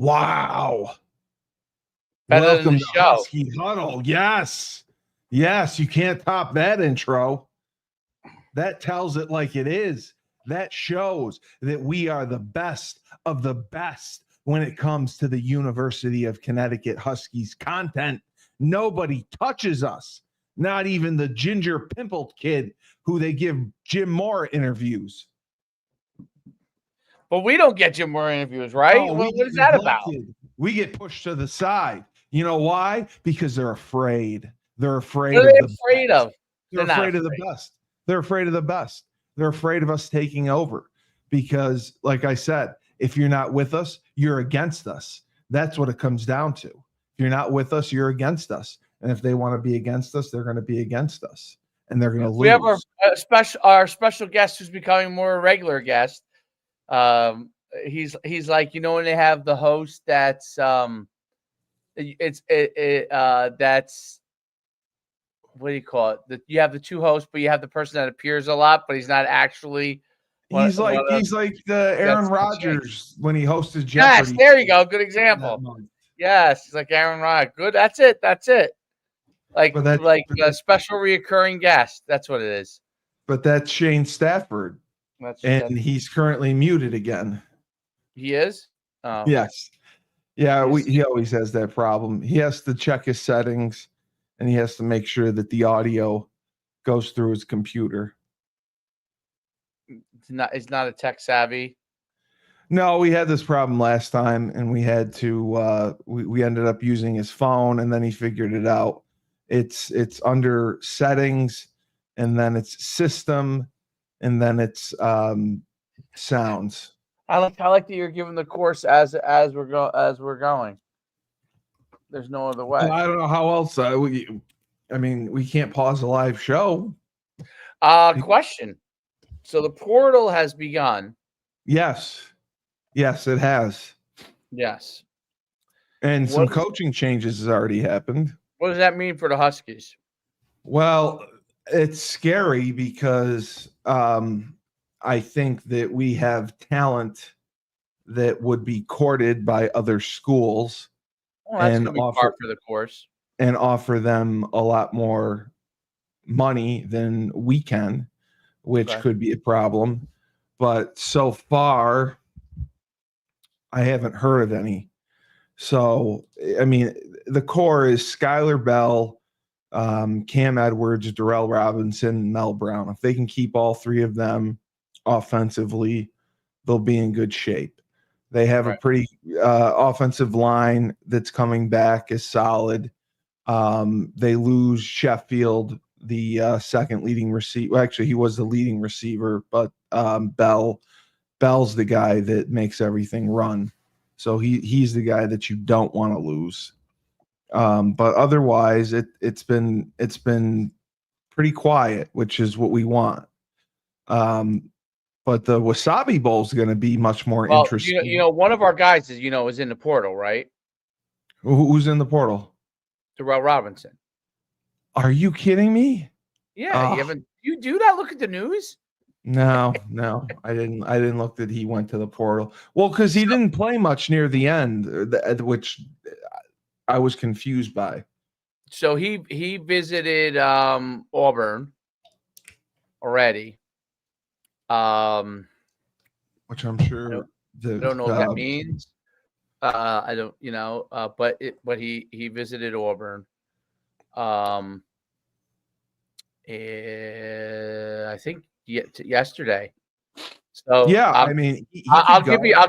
Wow. Better Welcome than the to show. Husky Huddle. Yes. Yes, you can't top that intro. That tells it like it is. That shows that we are the best of the best when it comes to the University of Connecticut Huskies content. Nobody touches us. Not even the ginger pimpled kid who they give Jim Moore interviews. But we don't get Jim Moore interviews, right? Oh, what is that about? We get pushed to the side. You know why? Because they're afraid. They're afraid What of are they the afraid best. of? They're afraid of the best. They're afraid of the best. They're afraid of us taking over because, like I said, if you're not with us, you're against us. That's what it comes down to. If you're not with us, you're against us. And if they want to be against us, they're going to be against us, and they're going to lose. We have our special guest who's becoming more a regular guest. He's like, when they have the host that's that's what do you call it? You have the two hosts, but you have the person that appears a lot, but he's not actually. He's like the Aaron Rodgers when he hosted Jeopardy. Yes, there you go. Good example. Yes, he's like Aaron Rodgers. Good. That's it. Like a special reoccurring guest. That's what it is. But that's Shane Stafford. He's currently muted again. He is? Oh. Yes. Yeah, he always has that problem. He has to check his settings, and he has to make sure that the audio goes through his computer. It's not a tech savvy. No, we had this problem last time, and we had to we ended up using his phone, and then he figured it out. It's under settings, and then it's system, and then it's sounds. I like that you're giving the course as we're going. There's no other way. I don't know how else. We can't pause a live show. Question. So the portal has begun. Yes, it has. Yes. And some coaching changes has already happened. What does that mean for the Huskies? Well, it's scary because I think that we have talent that would be courted by other schools and offer for the course and offer them a lot more money than we can, which could be a problem. But so far, I haven't heard of any. So, I mean, the core is Skylar Bell, Cam Edwards, Darrell Robinson, Mel Brown. If they can keep all three of them offensively, they'll be in good shape. They have a pretty offensive line that's coming back is solid. They lose Sheffield, the second leading receiver. Well, actually, he was the leading receiver, but Bell's the guy that makes everything run. So he's the guy that you don't want to lose. But otherwise, it's been pretty quiet, which is what we want. But the Wasabi Bowl is going to be much more interesting. One of our guys is in the portal, right? Who's in the portal? Darrell Robinson. Are you kidding me? Yeah, you do not look at the news? No, I didn't look that he went to the portal. Well, because he didn't play much near the end, which I was confused by. So he visited Auburn already. Which I'm sure I don't know what that means. I don't, but he visited Auburn. I think yesterday. So yeah, I'll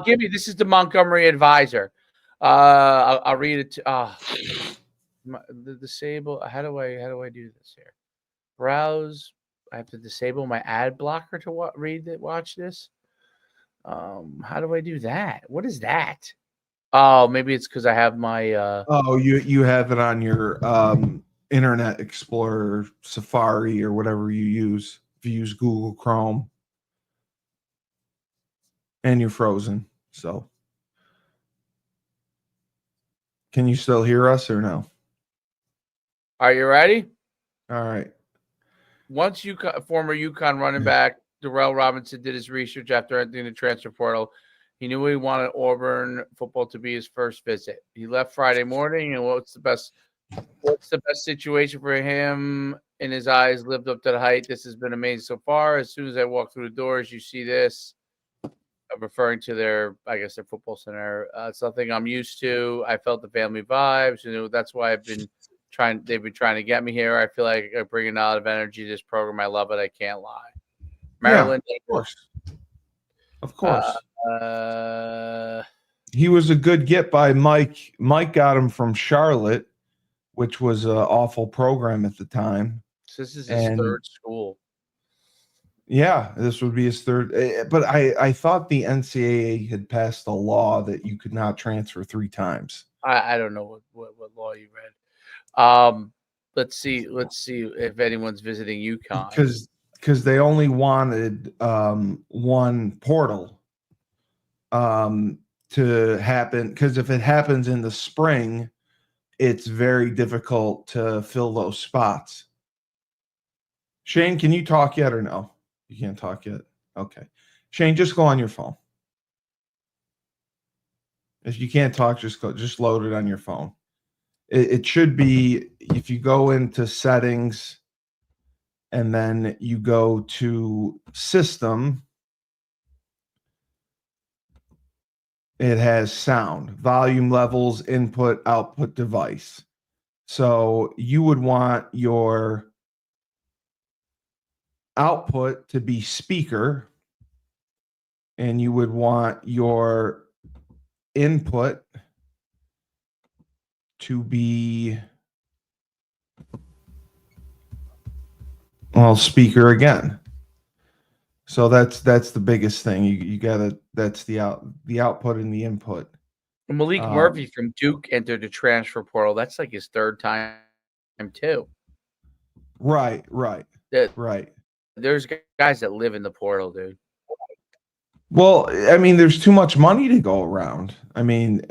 give you. This is the Montgomery Advisor. I'll read it. The disable. How do I do this here? Browse. I have to disable my ad blocker to watch this. How do I do that? What is that? Oh, maybe it's because I have my. You have it on your Internet Explorer, Safari, or whatever you use. If you use Google Chrome, and you're frozen. So, can you still hear us or no? Are you ready? All right. Once former UConn running back Darrell Robinson did his research after entering the transfer portal He knew he wanted Auburn football to be his first visit. He left Friday morning, and what's the best situation for him in his eyes? Lived up to the hype. This has been amazing so far. As soon as I walk through the doors, you see this. I'm referring to their football center. It's something I'm used to. I felt the family vibes. That's why they've been trying to get me here. I feel like I bring a lot of energy to this program. I love it. I can't lie. Maryland, yeah, of course. He was a good get by Mike. Mike got him from Charlotte, which was an awful program at the time. So this is his third school. Yeah, this would be his third. But I thought the NCAA had passed a law that you could not transfer 3 times. I don't know what law you read. Let's see if anyone's visiting UConn. Because they only wanted one portal to happen. Because if it happens in the spring, it's very difficult to fill those spots. Shane, can you talk yet or no? You can't talk yet? Okay. Shane, just go on your phone. If you can't talk, just load it on your phone. It should be, if you go into settings and then you go to system, it has sound, volume levels, input, output device. So you would want your output to be speaker, and you would want your input to be, well, speaker again. So that's the biggest thing. You gotta, that's the output and the input. Malik Murphy from Duke entered the transfer portal. That's like his third time too. Right. There's guys that live in the portal, dude. Well, I mean, there's too much money to go around. I mean,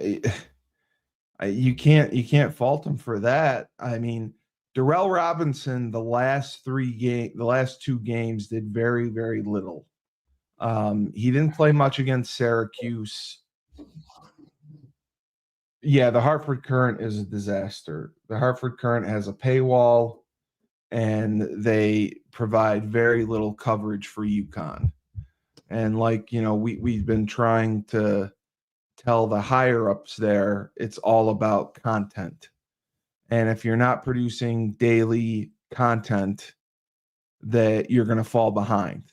you can't fault him for that. I mean, Darrell Robinson, the last 2 games did very, very little. He didn't play much against Syracuse. Yeah, the Hartford Current is a disaster. The Hartford Current has a paywall, and they provide very little coverage for UConn. And we've been trying to tell the higher ups there, it's all about content. And if you're not producing daily content, that you're going to fall behind.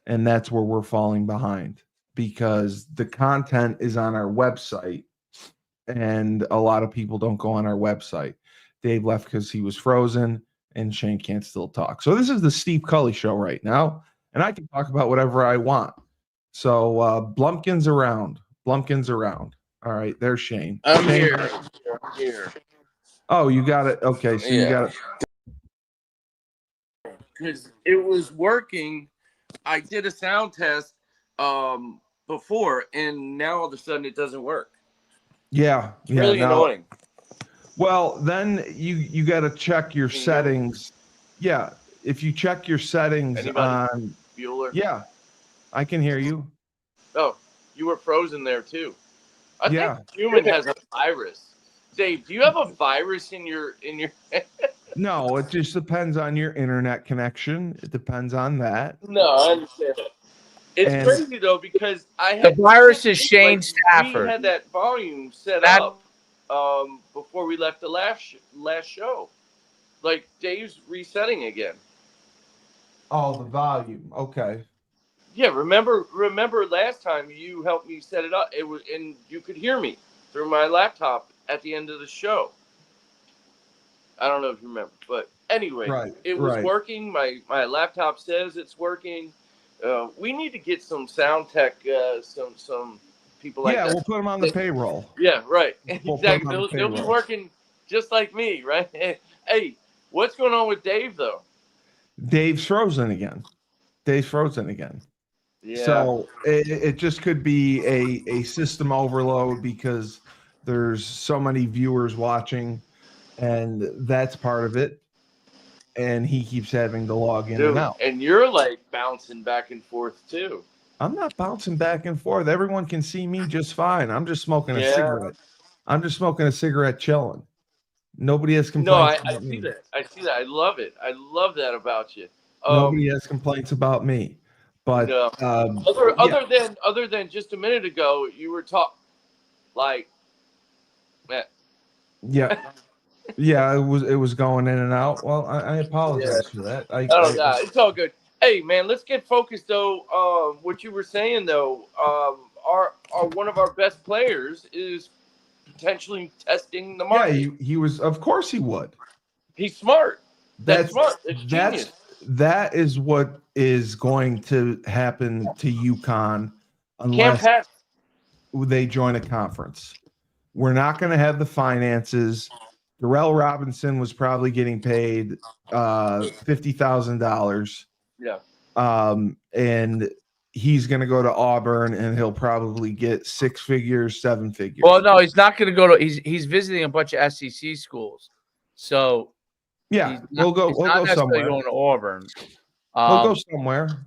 And that's where we're falling behind, because the content is on our website and a lot of people don't go on our website. Dave left because he was frozen, and Shane can't still talk. So this is the Steve Cully show right now, and I can talk about whatever I want. So Blumpkin's around. All right, there's Shane. I'm Shane, here. Oh, you got it. Okay, so you got it. Because it was working. I did a sound test before, and now all of a sudden it doesn't work. Yeah, it's really annoying. Well, then you got to check your settings. Yeah, if you check your settings on Bueller. Yeah, I can hear you. Oh, you were frozen there too. I think human has a virus. Dave, do you have a virus in your? No, it just depends on your internet connection. It depends on that. No, I understand that. It's crazy though, because I had the virus is Shane Stafford. We had that volume set up before we left the last show. Like Dave's resetting again. Oh, the volume. Okay. Yeah, remember last time you helped me set it up. It was, and you could hear me through my laptop at the end of the show. I don't know if you remember, but anyway, it was working. My laptop says it's working. We need to get some sound tech, some people like that. Yeah, we'll put them on the payroll. Yeah, right. Exactly. They'll be working just like me, right? Hey, what's going on with Dave though? Dave's frozen again. Yeah. So it just could be a system overload because there's so many viewers watching, and that's part of it. And he keeps having to log in and out. And you're like bouncing back and forth too. I'm not bouncing back and forth. Everyone can see me just fine. I'm just smoking a cigarette. I'm just smoking a cigarette, chilling. Nobody has complaints. No, I see that. I see that. I love it. I love that about you. Nobody has complaints about me. But no. Other than just a minute ago, you were talking like, man. Yeah. Yeah, it was going in and out. Well, I apologize for that. It's all good. Hey, man, let's get focused though. What you were saying though, our one of our best players is potentially testing the market. Yeah, he was. Of course, he would. He's smart. That's smart. It's genius. That is what is going to happen to UConn unless they join a conference. We're not going to have the finances. Darrell Robinson was probably getting paid $50,000. Yeah. And he's going to go to Auburn, and he'll probably get 6 figures, 7 figures. Well, no, he's not going to go to. He's visiting a bunch of SEC schools, so yeah, we'll go somewhere. Going to Auburn. We'll go somewhere.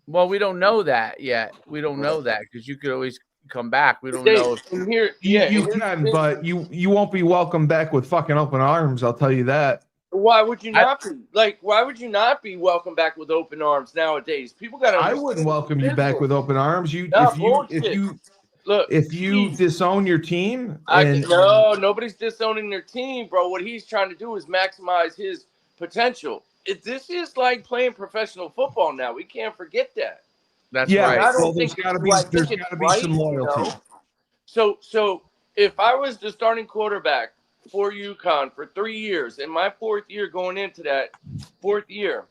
Well, we don't know that yet. We don't know that because you could always come back. We don't know. You can, but you won't be welcome back with fucking open arms. I'll tell you that. Why would you not be? Like, why would you not be welcome back with open arms nowadays? People got to. I wouldn't welcome you back with open arms. If you disown your team, nobody's disowning their team, bro. What he's trying to do is maximize his potential. This is like playing professional football now. We can't forget that. That's right. There's got to be some loyalty. So if I was the starting quarterback for UConn for 3 years, and my 4th year going into that 4th year,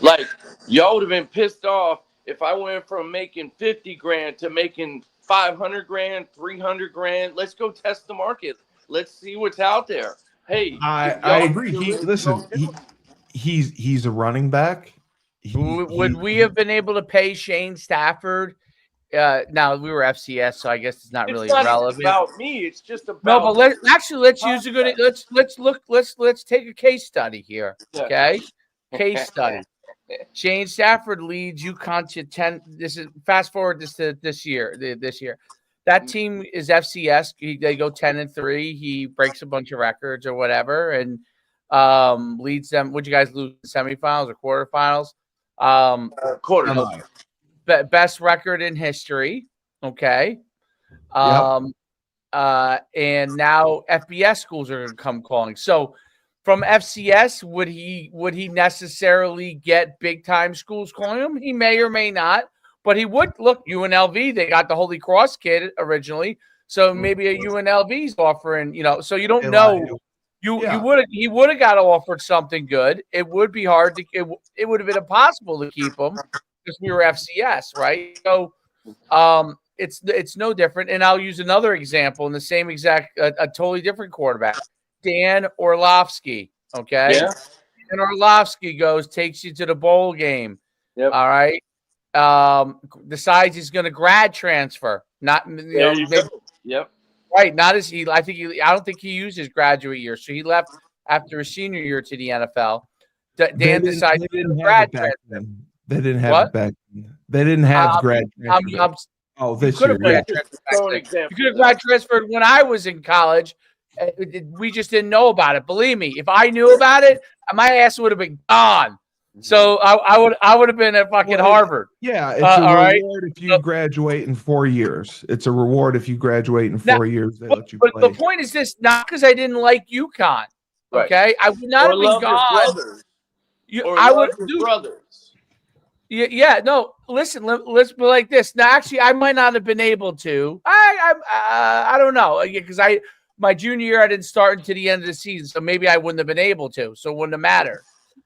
like, y'all would have been pissed off if I went from making 50 grand to making 500 grand, 300 grand. Let's go test the market. Let's see what's out there. Hey, I agree. He's a running back. Would we have been able to pay Shane Stafford? Now we were FCS, so I guess it's not really relevant. About me, it's just about. No, but let's use a good. Let's take a case study here. Okay, case study. Shane Stafford leads UConn to 10. This is fast forward this year. That team is FCS. They go 10-3. He breaks a bunch of records or whatever, and leads them. Would you guys lose the semifinals or quarterfinals? Quarterfinals. Best record in history. Okay. And now FBS schools are going to come calling. So from FCS, would he necessarily get big time schools calling him? He may or may not. But he would look UNLV. They got the Holy Cross kid originally, so maybe a UNLV's offering. So you don't know. He would have got offered something good. It would be hard to. It would have been impossible to keep him because we were FCS, right? So, it's no different. And I'll use another example in the same exact, a totally different quarterback, Dan Orlovsky. Okay, yeah. Dan Orlovsky takes you to the bowl game. Yep. All right. Decides he's going to grad transfer. Not Yep. Right. Not as I don't think he used his graduate year, so he left after his senior year to the NFL. Dan decided to grad transfer. They didn't have it back then. They didn't have grad transfer. This year. You could have grad transferred when I was in college. We just didn't know about it. Believe me, if I knew about it, my ass would have been gone. So I would have been at fucking Harvard. Yeah, it's a reward if you graduate in 4 years. It's a reward if you graduate in 4 years. They let you play. But the point is this: not because I didn't like UConn. Okay, I would not have been gone. I would brothers. Yeah. No, listen. Let's be like this. Now, actually, I might not have been able to. I don't know because my junior year I didn't start until the end of the season, so maybe I wouldn't have been able to. So it wouldn't have mattered.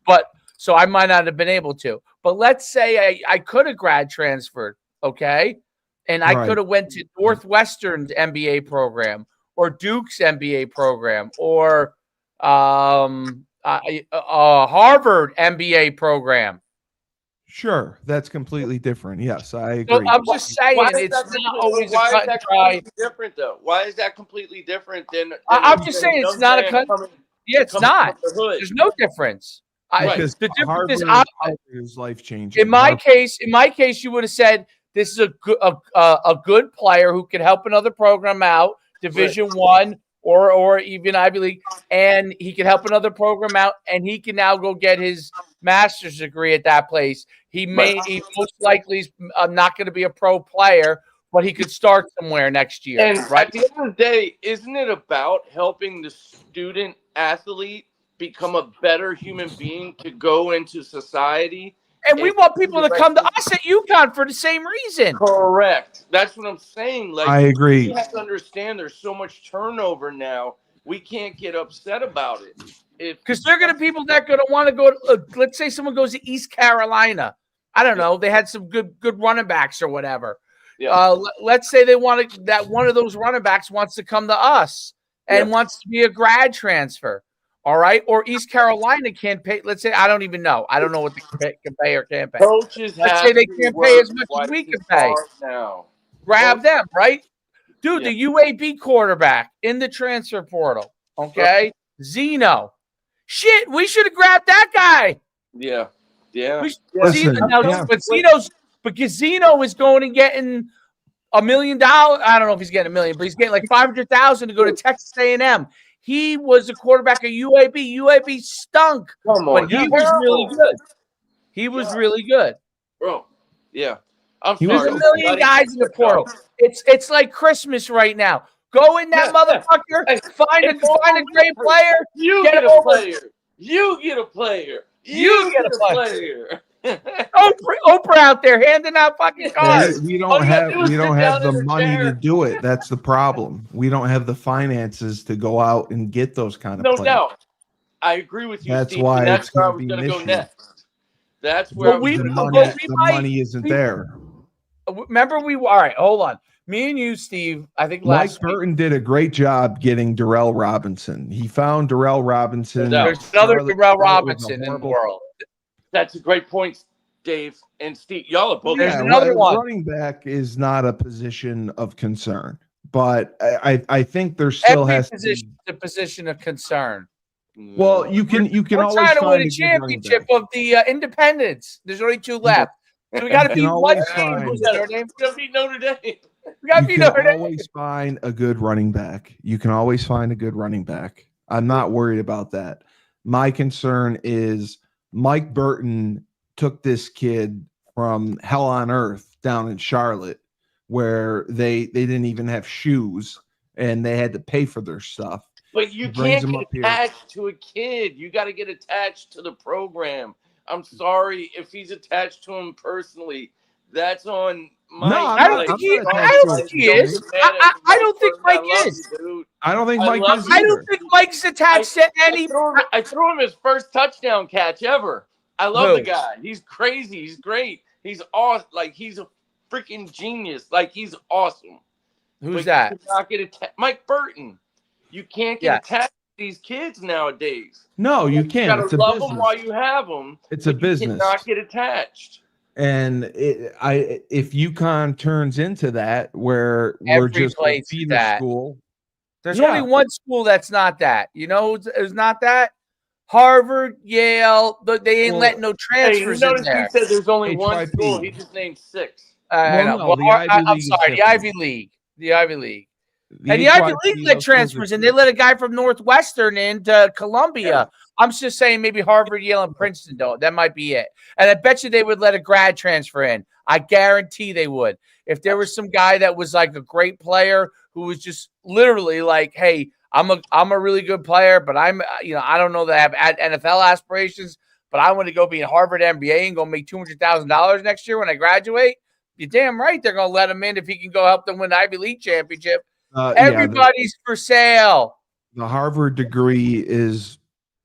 But so I might not have been able to. But let's say I could have grad transferred, okay? And I could have went to Northwestern's MBA program or Duke's MBA program or Harvard MBA program. Sure, that's completely different. Yes, I agree. So I'm just saying it's not always a cut and dry. Different though. Why is that completely different than? I'm just saying it's not a cut. Yeah, it's not. There's no difference. Because The difference is, Harvard is life changing. in my case, you would have said this is a good player who can help another program out, Division I or even Ivy League, and he can help another program out, and he can now go get his master's degree at that place. He most likely is not going to be a pro player, but he could start somewhere next year. And right? at the end of the day, isn't it about helping the student athlete become a better human being to go into society? And we want people to come to us at UConn for the same reason. Correct. That's what I'm saying. Like, I agree. You have to understand there's so much turnover now. We can't get upset about it. Because they're going to people that are going to want to go to, let's say someone goes to East Carolina. I don't know. They had some good running backs or whatever. Yeah. Let's say they want that one of those running backs wants to come to us and wants to be a grad transfer. All right. Or East Carolina can't pay. Let's say, I don't even know. I don't know what they can pay or can't pay. Coaches let's say they can't pay as much as we can pay. Now. Grab them, right? Dude, the UAB quarterback in the transfer portal. Okay. Zeno. Shit, we should have grabbed that guy. Yeah. Yeah. Because Zeno is going and getting $1 million. I don't know if he's getting $1 million, but he's getting like $500,000 to go to Texas A&M. He was a quarterback at UAB. UAB stunk, but he was really good. He was really good, bro. Yeah, There's $1 million guys in the portal. It's like Christmas right now. Go in that motherfucker. Find a great player. You get a player. You get a player. You get a player. Oprah out there handing out fucking cards. We don't have the money to do it. That's the problem. We don't have the finances to go out and get those kind of players. No doubt. I agree with you. That's Steve, why that's it's where I going was to going be to an go issue. next. That's where the money isn't there. Remember, all right. Hold on. Me and you, Steve. I think Mike Burton did a great job getting Darrell Robinson. He found Darrell Robinson. There's another Darrell Robinson in the world. That's a great point, Dave and Steve. Y'all are both. There's another one. Running back is not a position of concern, but I think there still has to be the position of concern. Well, you can We're always trying to find win a championship of the Independents. There's only 2 left. So we got to beat what team? Who's that? Our name? We got to beat Notre Dame. We got to beat Notre Dame. Always find a good running back. You can always find a good running back. I'm not worried about that. My concern is Mike Burton took this kid from hell on earth down in Charlotte, where they didn't even have shoes and they had to pay for their stuff. But you can't get attached to a kid. You got to get attached to the program. I'm sorry if he's attached to him personally. That's on my. No, I don't think he is. I don't think Mike is. I don't think Mike is. I don't think Mike's attached to any. I threw him his first touchdown catch ever. I love the guy. He's crazy. He's great. He's awesome. Like, he's a freaking genius. Like, he's awesome. Who's that? You cannot get Mike Burton. You can't get attached to these kids nowadays. No, you can't. You gotta love them while you have them. It's a business. You cannot get attached. And if UConn turns into that, where we're just a feeder school, there's only one school that's not that. You know, it's not that. Harvard, Yale, they ain't letting no transfers in there. He said there's only one school. He just named 6. I know. I'm sorry, the Ivy League. The Ivy League. And the Ivy League let transfers in. They let a guy from Northwestern into Columbia. Yeah. I'm just saying maybe Harvard, Yale, and Princeton don't. That might be it. And I bet you they would let a grad transfer in. I guarantee they would. If there was some guy that was like a great player who was just literally like, hey, I'm a really good player, but I don't know that I have NFL aspirations, but I want to go be in Harvard MBA and go make $200,000 next year when I graduate. You're damn right they're going to let him in if he can go help them win the Ivy League championship. Everybody's for sale. The Harvard degree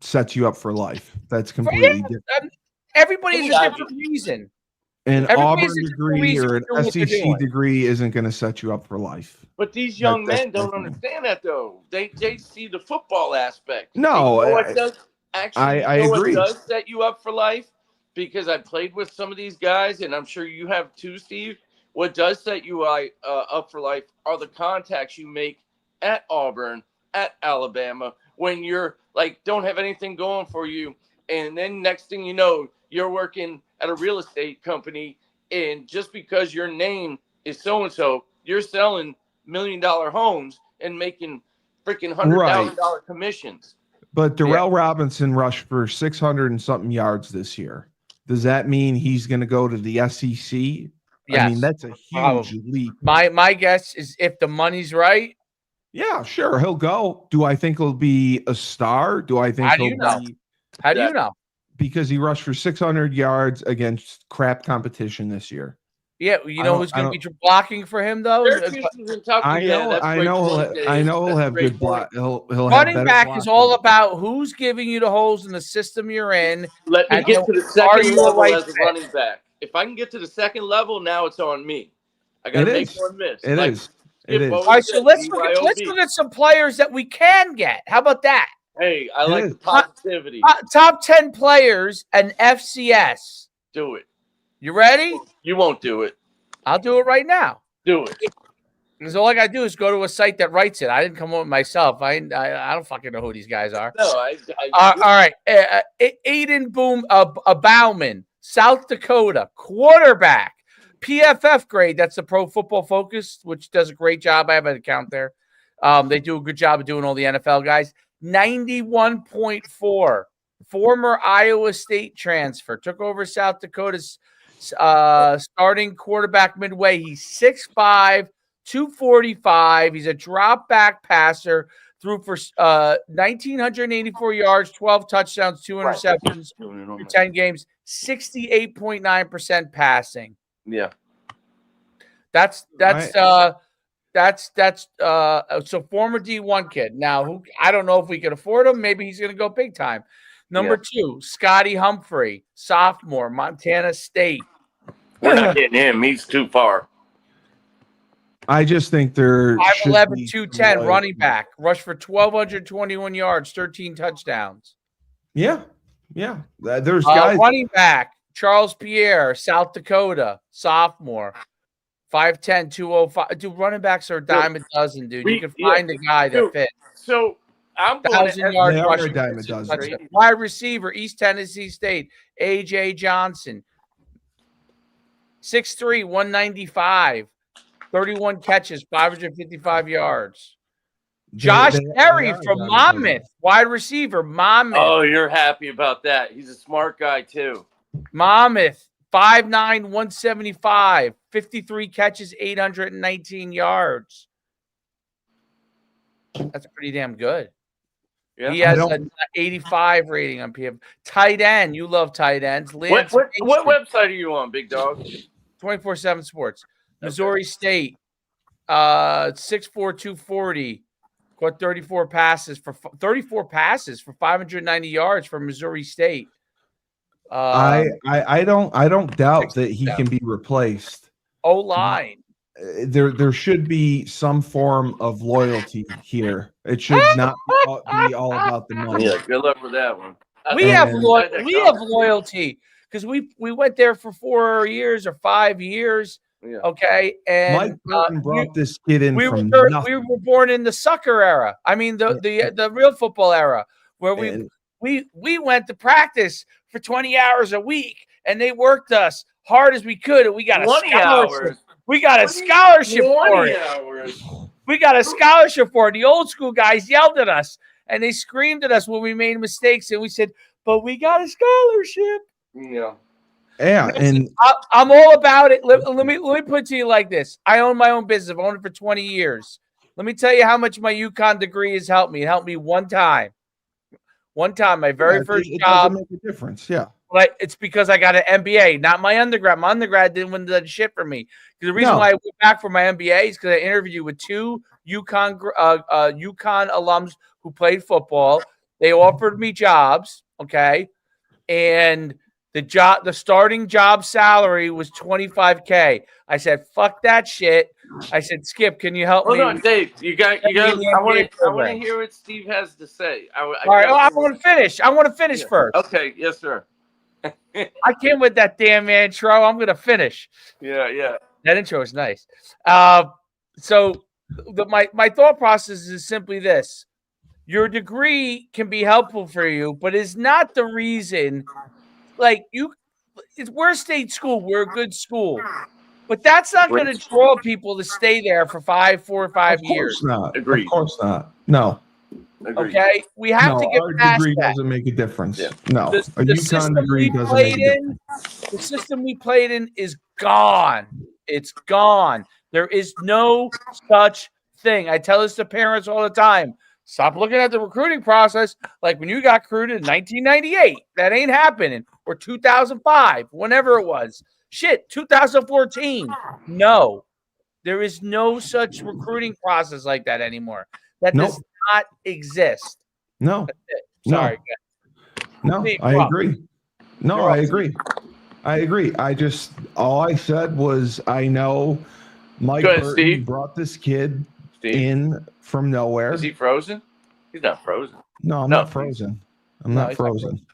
sets you up for life. That's completely different. Everybody's a different reason. An Auburn degree or an SEC degree isn't going to set you up for life. But these young men don't understand that, though. They see the football aspect. No, I agree. What does set you up for life? Because I played with some of these guys, and I'm sure you have too, Steve. What does set you up for life are the contacts you make at Auburn, at Alabama, when you're like don't have anything going for you, And then next thing you know, you're working at a real estate company, and just because your name is so-and-so, you're selling $1 million homes and making freaking $100,000 commissions. But Darrell Robinson rushed for 600 and something yards this year. Does that mean he's going to go to the SEC? Yes. I mean, that's a huge leap. My guess is if the money's right. Yeah, sure. He'll go. Do I think he'll be a star? Do I think How do you know? How do you know? Because he rushed for 600 yards against crap competition this year. Yeah, you know who's going to be blocking for him though? I know he'll have good block. He'll running have back blocking. Is all about who's giving you the holes in the system you're in. Let me get to the second level as a running back. If I can get to the second level, now it's on me. I got to make one miss. It is. All right, so let's look at some players that we can get. How about that? Hey, I like the positivity. Top 10 players and FCS. Do it. You ready? You won't do it. I'll do it right now. Do it. Because all I got to do is go to a site that writes it. I didn't come up with myself. I don't fucking know who these guys are. No, all right. Aiden Bauman, South Dakota, quarterback, PFF grade. That's the Pro Football Focus, which does a great job. I have an account there. They do a good job of doing all the NFL guys. 91.4. Former Iowa State transfer. Took over South Dakota's starting quarterback midway. He's 6'5", 245. He's a drop back passer. Threw for 1,984 yards, 12 touchdowns, 2 interceptions through 10 games, 68.9% passing. Yeah. That's so former D1 kid. Now, who I don't know if we can afford him. Maybe he's going to go big time. Number 2, Scotty Humphrey, sophomore, Montana State. We're not getting him. He's too far. I just think they're 5'11", 210 running back. Rushed for 1,221 yards, 13 touchdowns. Yeah. There's guys. Running back, Charles Pierre, South Dakota, sophomore. 5'10", 205. Dude, running backs are a dime a dozen, dude. You can find a guy that fits. So I'm 1,000 yards rushing. Dime a dozen. Wide receiver, East Tennessee State, A.J. Johnson. 6'3", 195. 31 catches, 555 yards. Josh Terry from Monmouth, wide receiver, Monmouth. Oh, you're happy about that. He's a smart guy, too. Monmouth, 5'9", 175, 53 catches, 819 yards. That's pretty damn good. Yeah. He has an 85 rating on PF. Tight end, you love tight ends. What website are you on, big dog? 24/7 Sports. Missouri State, 6'4", 240. Caught 34 passes for 590 yards for Missouri State. I don't doubt that he can be replaced. O-line. There should be some form of loyalty here. It should not be all about the money. Yeah, good luck with that one. We have loyalty because we went there for 4 years or 5 years. Yeah. Okay, and Mike Burton brought this kid in. We from were nothing. born in the sucker era. I mean, the real football era, where we went to practice for 20 hours a week, and they worked us hard as we could, and we got a scholarship. Hours. We got a scholarship for it. Hours. We got a scholarship for it. The old school guys yelled at us, and they screamed at us when we made mistakes, and we said, "But we got a scholarship." Yeah. Yeah, and I'm all about it. Let me put it to you like this. I own my own business. I've owned it for 20 years. Let me tell you how much my UConn degree has helped me. It helped me one time. My very first job. Doesn't make a difference. Yeah. But it's because I got an MBA, not my undergrad. My undergrad didn't win the shit for me. Because the reason why I went back for my MBA is because I interviewed with 2 UConn alums who played football. They offered me jobs, okay, and the starting job salary was $25K. I said, "Fuck that shit." I said, "Skip, can you help me?" Hold on, Dave. You got. I want to hear what Steve has to say. All right, I want to finish. I want to finish first. Okay, yes, sir. I came with that damn intro. I'm gonna finish. Yeah. That intro is nice. So my thought process is simply this: Your degree can be helpful for you, but is not the reason. Like we're a state school. We're a good school. But that's not going to draw people to stay there for 4 or 5 years. Of course not. Agreed. Of course not. No. Agreed. Okay? We have to get our past degree that. doesn't make a difference. Yeah. No. The A UConn system degree we doesn't make played a difference. in, the system we played in is gone. It's gone. There is no such thing. I tell this to parents all the time. Stop looking at the recruiting process like when you got recruited in 1998. That ain't happening. Or 2005, whenever it was. Shit, 2014. No. There is no such recruiting process like that anymore. That does not exist. No. That's it. Sorry. No, Steve, I agree. No, You're I awesome. agree. I agree. All I said was I know Mike Go ahead, Burton Steve. brought this kid Steve, in from nowhere. is he frozen? He's not frozen. No, I'm No, not frozen. I'm No, not he's not frozen.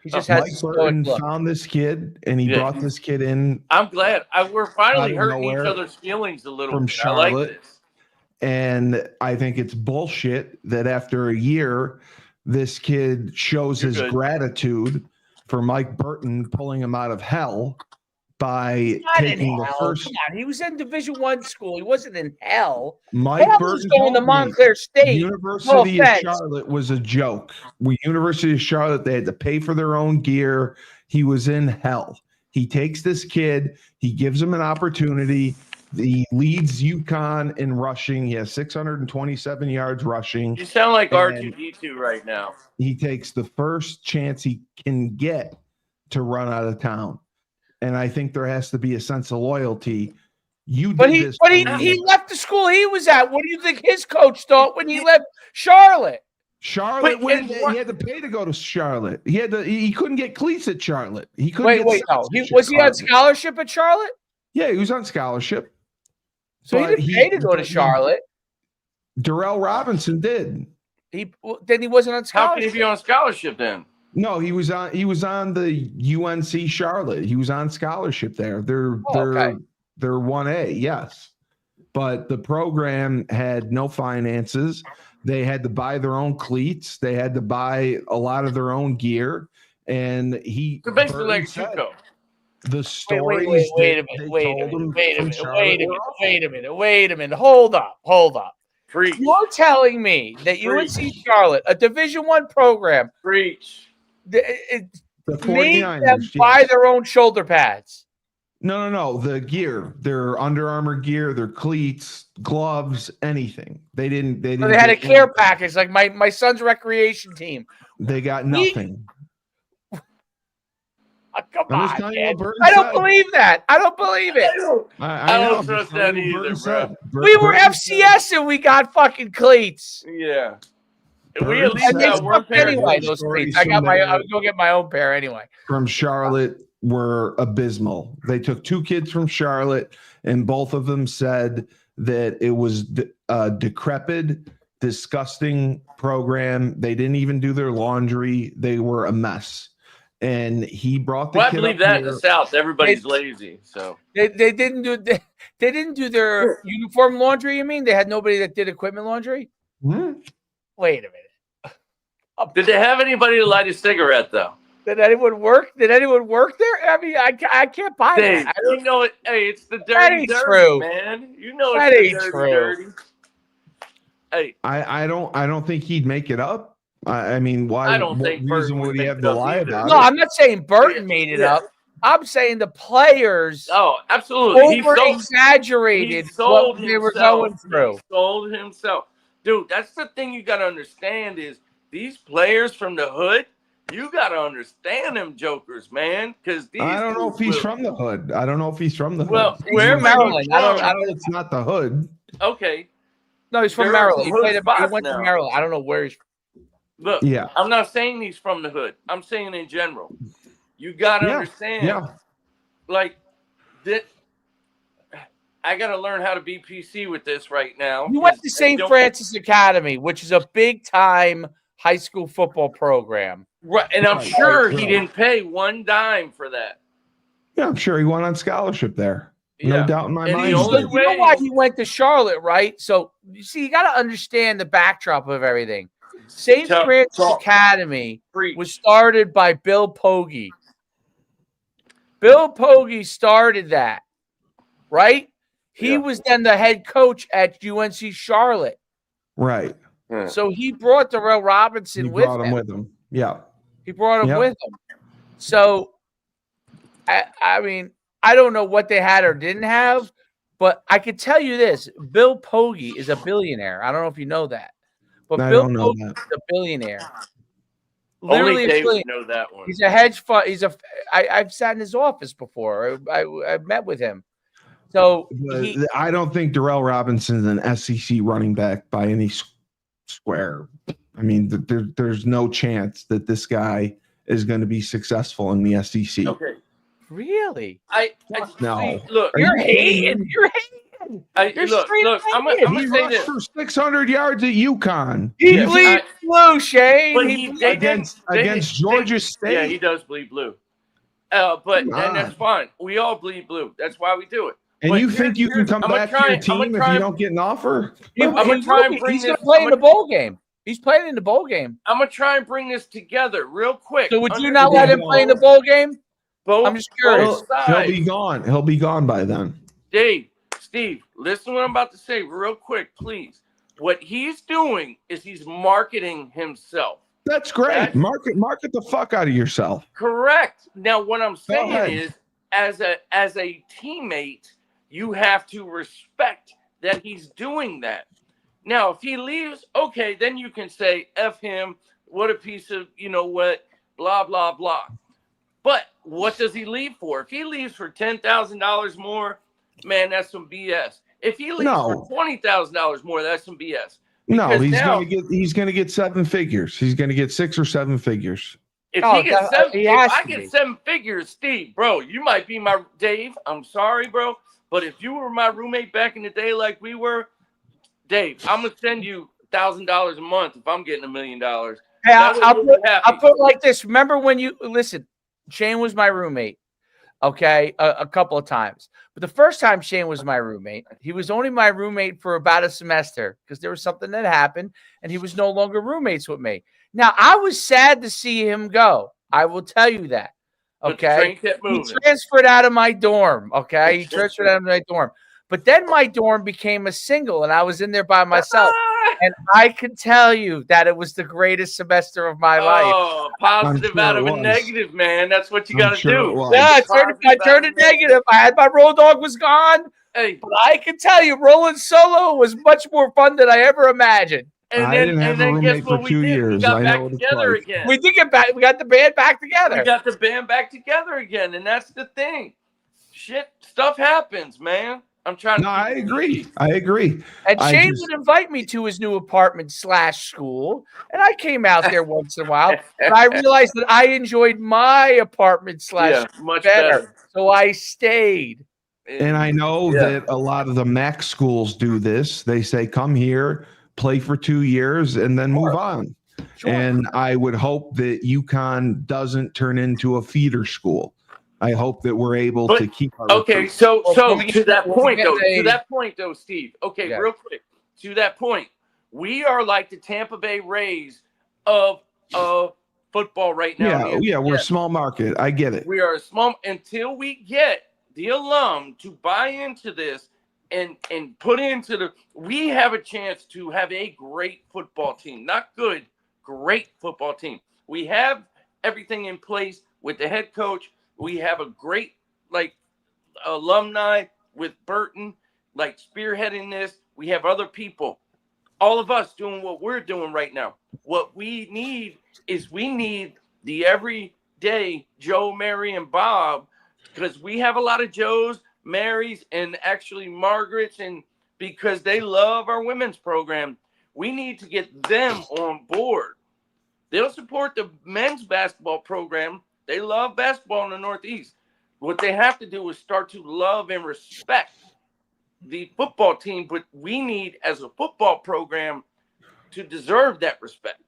He just Mike has a stoic Burton look. found this kid, and he Yeah. brought this kid in I'm glad. We're finally Out of hurting each nowhere other's feelings a little from bit. I like Charlotte. this. And I think it's bullshit that after a year, this kid shows You're his good. gratitude for Mike Burton pulling him out of hell by Not in taking the hell. first. Come on, he was in Division I school. He wasn't in hell. Mike Hell Burton was going to told me Montclair State. University of offense. Charlotte was a joke. University of Charlotte, they had to pay for their own gear. He was in hell. He takes this kid, he gives him an opportunity. He leads UConn in rushing. He has 627 yards rushing. You sound like And R2D2 right now. he takes the first chance he can get to run out of town. And I think there has to be a sense of loyalty. He left the school he was at. What do you think his coach thought when he left Charlotte? Charlotte, Wait, he had to pay to go to Charlotte. He couldn't get cleats at Charlotte. He couldn't. Was he on scholarship at Charlotte? Yeah, he was on scholarship. So he didn't pay to go to Charlotte. Darrell Robinson did. He wasn't on scholarship. How can he be on scholarship then? No, he was on the UNC Charlotte. He was on scholarship there. They're 1A, yes. But the program had no finances. They had to buy their own cleats. They had to buy a lot of their own gear. And So basically like a Chico. The stories Wait a minute. Hold up. Preach. You're telling me that UNC Charlotte, a Division I program, Preach. It the made 49ers, them buy their own shoulder pads. No. The gear, their Under Armour gear, their cleats, gloves, anything. They didn't. So they had a care package, like my son's recreation team. They got nothing. Come on, man. I don't believe that. I don't believe it. I don't trust that either, bro. We were FCS and we got fucking cleats. Yeah. We at least got one pair anyway. Those cleats. I would go get my own pair anyway. From Charlotte were abysmal. They took 2 kids from Charlotte, and both of them said that it was a decrepit, disgusting program. They didn't even do their laundry. They were a mess. And he brought the kid. I believe that in the South, everybody's lazy. So they didn't do their uniform laundry. You mean they had nobody that did equipment laundry? Mm-hmm. Wait a minute. Did they have anybody to light a cigarette though? Did anyone work there? I mean, I can't buy that. You know it. Hey, it's the dirty, true, man. You know that it's ain't dirty. Hey, I don't think he'd make it up. I mean, why? I don't think reason would he have to lie about it? No, I'm not saying Burton made it up. I'm saying the players absolutely over-exaggerated what they were going through. He sold himself. Dude, that's the thing you got to understand is these players from the hood, you got to understand them jokers, man. Because I don't know if he's from the hood. Well, where Maryland? I don't. It's not the hood. Okay. No, he's from Maryland. He went to Maryland. I don't know where he's. Look, I'm not saying he's from the hood. I'm saying in general. You got to understand. Yeah. Like, I got to learn how to be PC with this right now. You went to St. Francis Academy, which is a big-time high school football program. Right, and I'm sure he didn't pay one dime for that. Yeah, I'm sure he went on scholarship there. No doubt in my mind. You know why he went to Charlotte, right? So, you see, you got to understand the backdrop of everything. St. Francis Academy was started by Bill Poggi. Bill Poggi started that, right? He was then the head coach at UNC Charlotte. Right. Yeah. So he brought Darrell Robinson with him. Yeah. He brought him with him. So, I mean, I don't know what they had or didn't have, but I could tell you this. Bill Poggi is a billionaire. I don't know if you know that. But Bill Poggi is a billionaire. Literally Only Dave would know that one. He's a hedge fund. I've sat in his office before. I've met with him. So I don't think Darrell Robinson's an SEC running back by any square. I mean, there's no chance that this guy is going to be successful in the SEC. Okay. Really? No. Look, you're hating. You're hating. Look. I'm gonna say this. For 600 yards at UConn. He bleeds blue, Shane. Against Georgia State. Yeah, he does bleed blue. And that's fine. We all bleed blue. That's why we do it. And you think you can come back to your team if you don't get an offer? I'm gonna try and bring this. He's gonna play in the bowl game. He's playing in the bowl game. I'm gonna try and bring this together real quick. So would you not let him play in the bowl game? I'm just curious. He'll be gone. He'll be gone by then. Dave, Steve, listen to what I'm about to say real quick, please. What he's doing is he's marketing himself. That's great. Market the fuck out of yourself. Correct. Now, what I'm saying is, as a teammate, you have to respect that he's doing that. Now, if he leaves, okay, then you can say, F him, what a piece of, you know what, blah, blah, blah. But what does he leave for? If he leaves for $10,000 more, man, that's some BS. If he leaves for $20,000 more, that's some BS. No, he's gonna get 7 figures. He's gonna get 6 or 7 figures. If I get 7 figures, Steve, bro, you might be my Dave. I'm sorry, bro, but if you were my roommate back in the day, like we were, Dave, I'm gonna send you $1,000 a month if I'm getting $1 million. Hey, I'll put it like this. Remember when you listen? Shane was my roommate. Okay, a couple of times. But the first time Shane was my roommate, he was only my roommate for about a semester because there was something that happened and he was no longer roommates with me. Now, I was sad to see him go. I will tell you that. Okay. He transferred out of my dorm. Okay. He transferred out of my dorm. But then my dorm became a single and I was in there by myself. And I can tell you that it was the greatest semester of my life. Oh, positive out of a negative, man. That's what you got to do. Yeah, I turned it negative. I had my road dog was gone. Hey, but I can tell you, rolling solo was much more fun than I ever imagined. And I didn't have a roommate for 2 years. We got back together again. We did get back. We got the band back together. We got the band back together again, and that's the thing. Shit, stuff happens, man. I'm trying to. No, I agree. And Shane would invite me to his new apartment / school, and I came out there once in a while. But I realized that I enjoyed my apartment / much better, so I stayed. And I know that a lot of the MAC schools do this. They say, "Come here, play for 2 years, and then move on." Sure. And I would hope that UConn doesn't turn into a feeder school. I hope that we're able to keep our recruits. So to that point though, Steve. Okay, real quick. To that point, we are like the Tampa Bay Rays of football right now. Yeah, we're a small market. I get it. We are a small until we get the alum to buy into this and put into the. We have a chance to have a great football team. Not good, great football team. We have everything in place with the head coach. We have a great, alumni with Burton, spearheading this. We have other people, all of us doing what we're doing right now. What we need is the everyday Joe, Mary, and Bob, because we have a lot of Joes, Marys, and actually Margarets, and because they love our women's program. We need to get them on board. They'll support the men's basketball program. They love basketball in the Northeast. What they have to do is start to love and respect the football team, but we need, as a football program, to deserve that respect.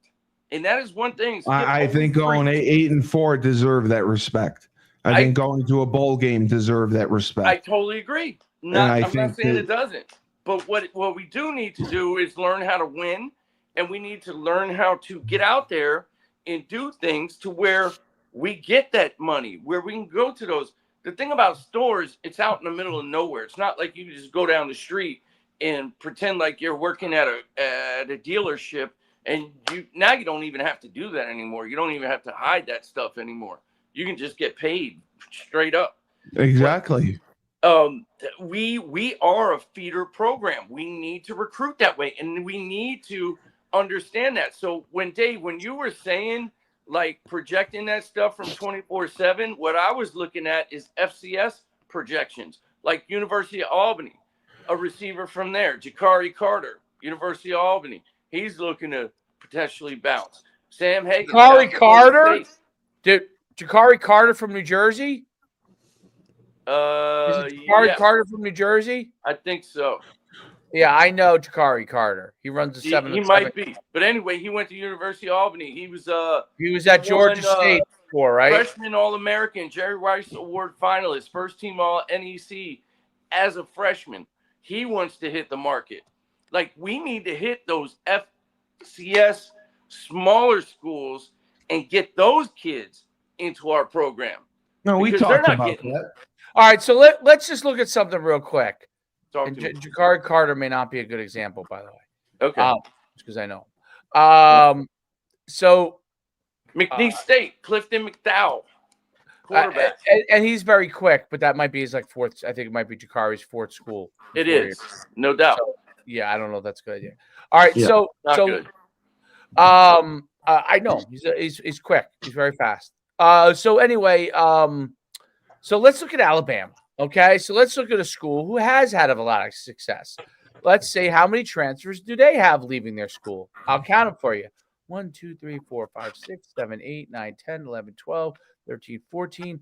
And that is one thing. I think going 8-4 deserve that respect. I think going to a bowl game deserve that respect. I totally agree. I'm not saying it doesn't. But what we do need to do is learn how to win and we need to learn how to get out there and do things to where we get that money, where we can go to those. The thing about stores, it's out in the middle of nowhere. It's not like you can just go down the street and pretend like you're working at a dealership, and you don't even have to do that anymore. You don't even have to hide that stuff anymore. You can just get paid straight up. Exactly. We are a feeder program. We need to recruit that way, and we need to understand that. So when you were saying like projecting that stuff from 24/7, what I was looking at is FCS projections, like University of Albany, a receiver from there, Jakari Carter, University of Albany. He's looking to potentially bounce. Sam Hagan. Jakari Carter? Dude, Jakari Carter from New Jersey? Is it Jakari Carter from New Jersey? I think so. Yeah, I know Jakari Carter. He runs the 7. He might be, but anyway, he went to University of Albany. He was at Georgia State before, right? Freshman All-American, Jerry Rice Award finalist, first team All NEC as a freshman. He wants to hit the market. Like, we need to hit those FCS smaller schools and get those kids into our program. No, we talked about that. All right, so let's just look at something real quick. Jakari Carter may not be a good example, by the way. Okay. Because I know. So McNeese State, Clifton McDowell, quarterback. And he's very quick, but that might be his fourth. I think it might be Jakari's fourth school. It is, no doubt. So, yeah, I don't know if that's a good idea. All right, so good. I know he's quick. He's very fast. So anyway, so let's look at Alabama. Okay, so let's look at a school who has had a lot of success. Let's say, how many transfers do they have leaving their school? I'll count them for you. 1, 2, 3, 4, 5, 6, 7, 8, 9, 10, 11, 12, 13, 14,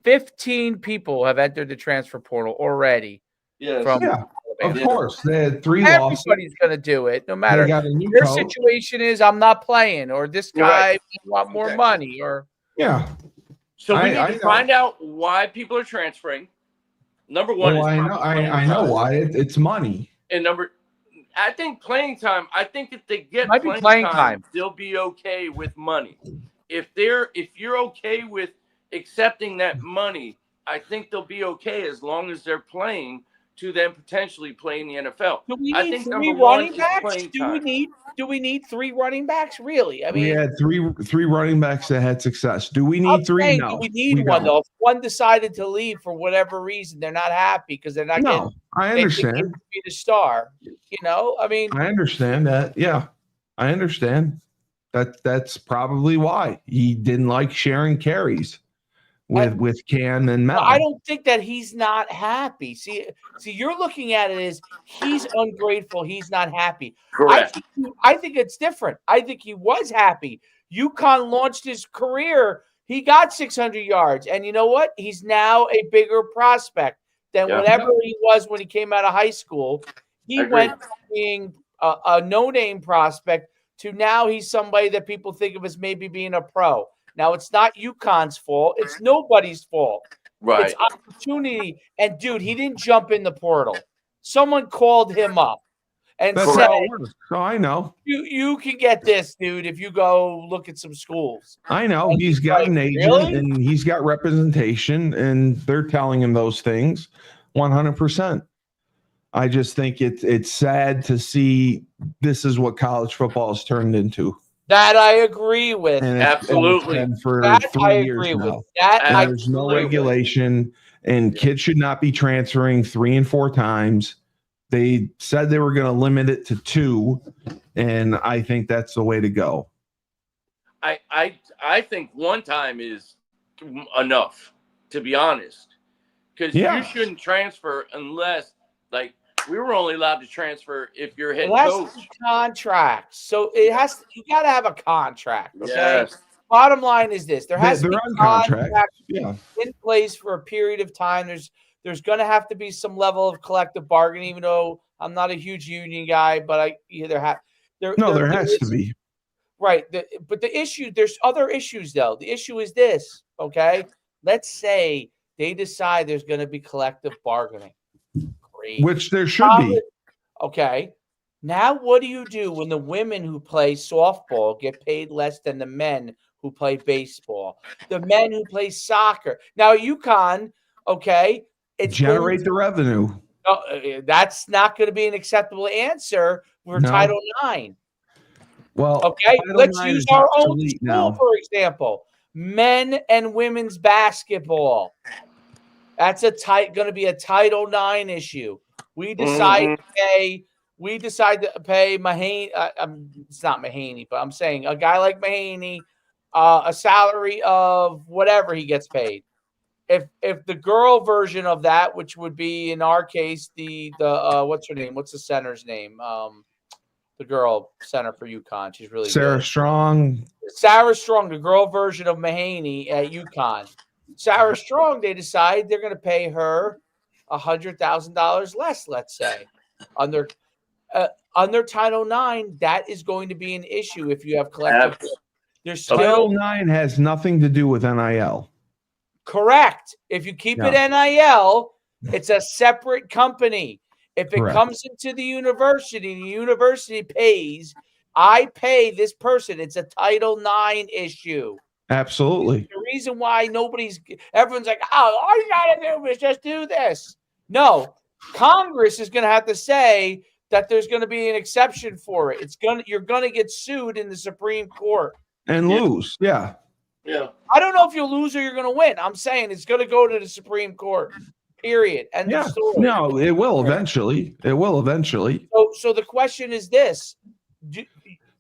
15 people have entered the transfer portal already. Yes. Of course. They had 3 losses. Everybody's going to do it, no matter their situation is, I'm not playing, or this guy want more money, or So we need to find out why people are transferring. Number one, I know why. It's money. And I think playing time. I think if they get playing time, they'll be okay with money. If you're okay with accepting that money, I think they'll be okay as long as they're playing to then potentially play in the NFL. Do we need 3 running backs? Do we need 3 running backs? Really? I mean, we had three running backs that had success. Do we need 3? No. Do we need one though? If one decided to leave for whatever reason, they're not happy because they're not getting. I understand. To be the star, I mean, I understand that. Yeah, I understand. That's probably why he didn't like sharing carries with Cam and Mel. I don't think that he's not happy. See, you're looking at it as he's ungrateful. He's not happy. Correct. I think it's different. I think he was happy. UConn launched his career. He got 600 yards. And you know what? He's now a bigger prospect than whatever he was when he came out of high school. He went from being a no-name prospect to now he's somebody that people think of as maybe being a pro. Now, it's not UConn's fault. It's nobody's fault. Right. It's opportunity. And, dude, he didn't jump in the portal. Someone called him up and said, so I know. You can get this, dude, if you go look at some schools. I know. He's got an agent and he's got representation, and they're telling him those things 100%. I just think it's sad to see this is what college football has turned into. That I agree with. Absolutely. And for that 3 I years agree now. With. That and there's no regulation, and kids should not be transferring 3 and 4 times. They said they were going to limit it to 2, and I think that's the way to go. I think 1 time is enough, to be honest, because you shouldn't transfer unless, like, we were only allowed to transfer if you're head coach. Contract. So it has to, you got to have a contract. Okay. Yes. Bottom line is this: there has to be a contract in place for a period of time. There's going to have to be some level of collective bargaining. Even though I'm not a huge union guy, but there has to be. Right. But the issue, there's other issues though. The issue is this. Okay. Let's say they decide there's going to be collective bargaining. Which there should be. Okay. Now, what do you do when the women who play softball get paid less than the men who play baseball? The men who play soccer. Now, UConn, okay, it's Generate the revenue. That's not going to be an acceptable answer for Title IX. Well, okay, let's use our own school, now. for example. Men and women's basketball. That's going to be a Title IX issue. We decide to pay. We decide to pay Mahaney. It's not Mahaney, but I'm saying a guy like Mahaney a salary of whatever he gets paid. If the girl version of that, which would be in our case the what's her name? What's the center's name? The girl center for UConn. She's really Sarah good. Strong. Sarah Strong, the girl version of Mahaney at UConn. Sarah Strong, they decide they're going to pay her $100,000 less, let's say. Under Title IX, that is going to be an issue if you have collective. Title IX has nothing to do with NIL. Correct. If you keep it NIL, it's a separate company. If it comes into the university pays, I pay this person. It's a Title IX issue. Absolutely. The reason why everyone's like, oh, all you got to do is just do this. No, Congress is going to have to say that there's going to be an exception for it. You're going to get sued in the Supreme Court. And lose. Yeah. Yeah. I don't know if you'll lose or you're going to win. I'm saying it's going to go to the Supreme Court. Period. End of story. No, it will eventually. It will eventually. So the question is this: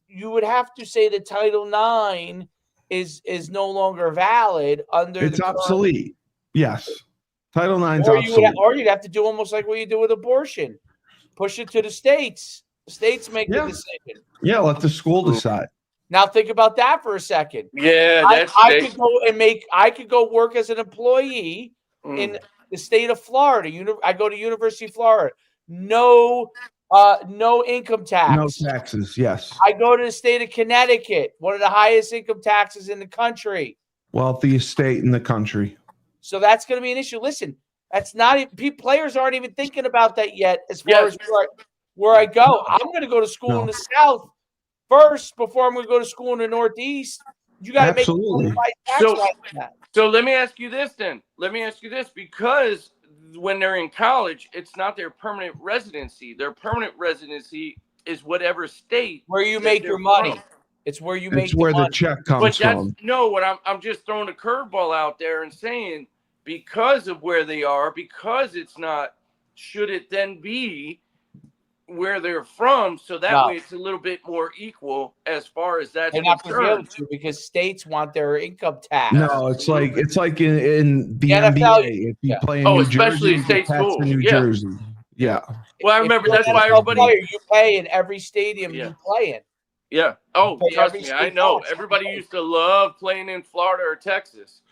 you would have to say that Title IX is no longer valid under. It's obsolete. Yes, Title IX is obsolete. Or you'd have to do almost like what you do with abortion: push it to the states. The states make the decision. Yeah, let the school decide. Now think about that for a second. Yeah, I could go work as an employee in the state of Florida. I go to University of Florida. No income tax. No taxes. Yes. I go to the state of Connecticut, one of the highest income taxes in the country. Wealthiest state in the country. So that's going to be an issue. Listen, that's not even, players aren't even thinking about that yet. As far as where I go, I'm going to go to school in the South first before I'm going to go to school in the Northeast. You got to make So let me ask you this then. Because when they're in college, it's not their permanent residency. Their permanent residency is whatever state where you make your money. It's where you make. It's where the check comes from. I'm just throwing a curveball out there and saying because of where they are, because it's not. Should it then be where they're from, so that way it's a little bit more equal as far as that's they're not going to be able to because states want their income tax. No, it's like in the NBA. If you play in New especially Jersey, state schools, New Jersey. Yeah. Well, I remember that's why everybody you pay in every stadium you play in. Yeah. Oh, trust me, I know. Everybody used to love playing in Florida or Texas.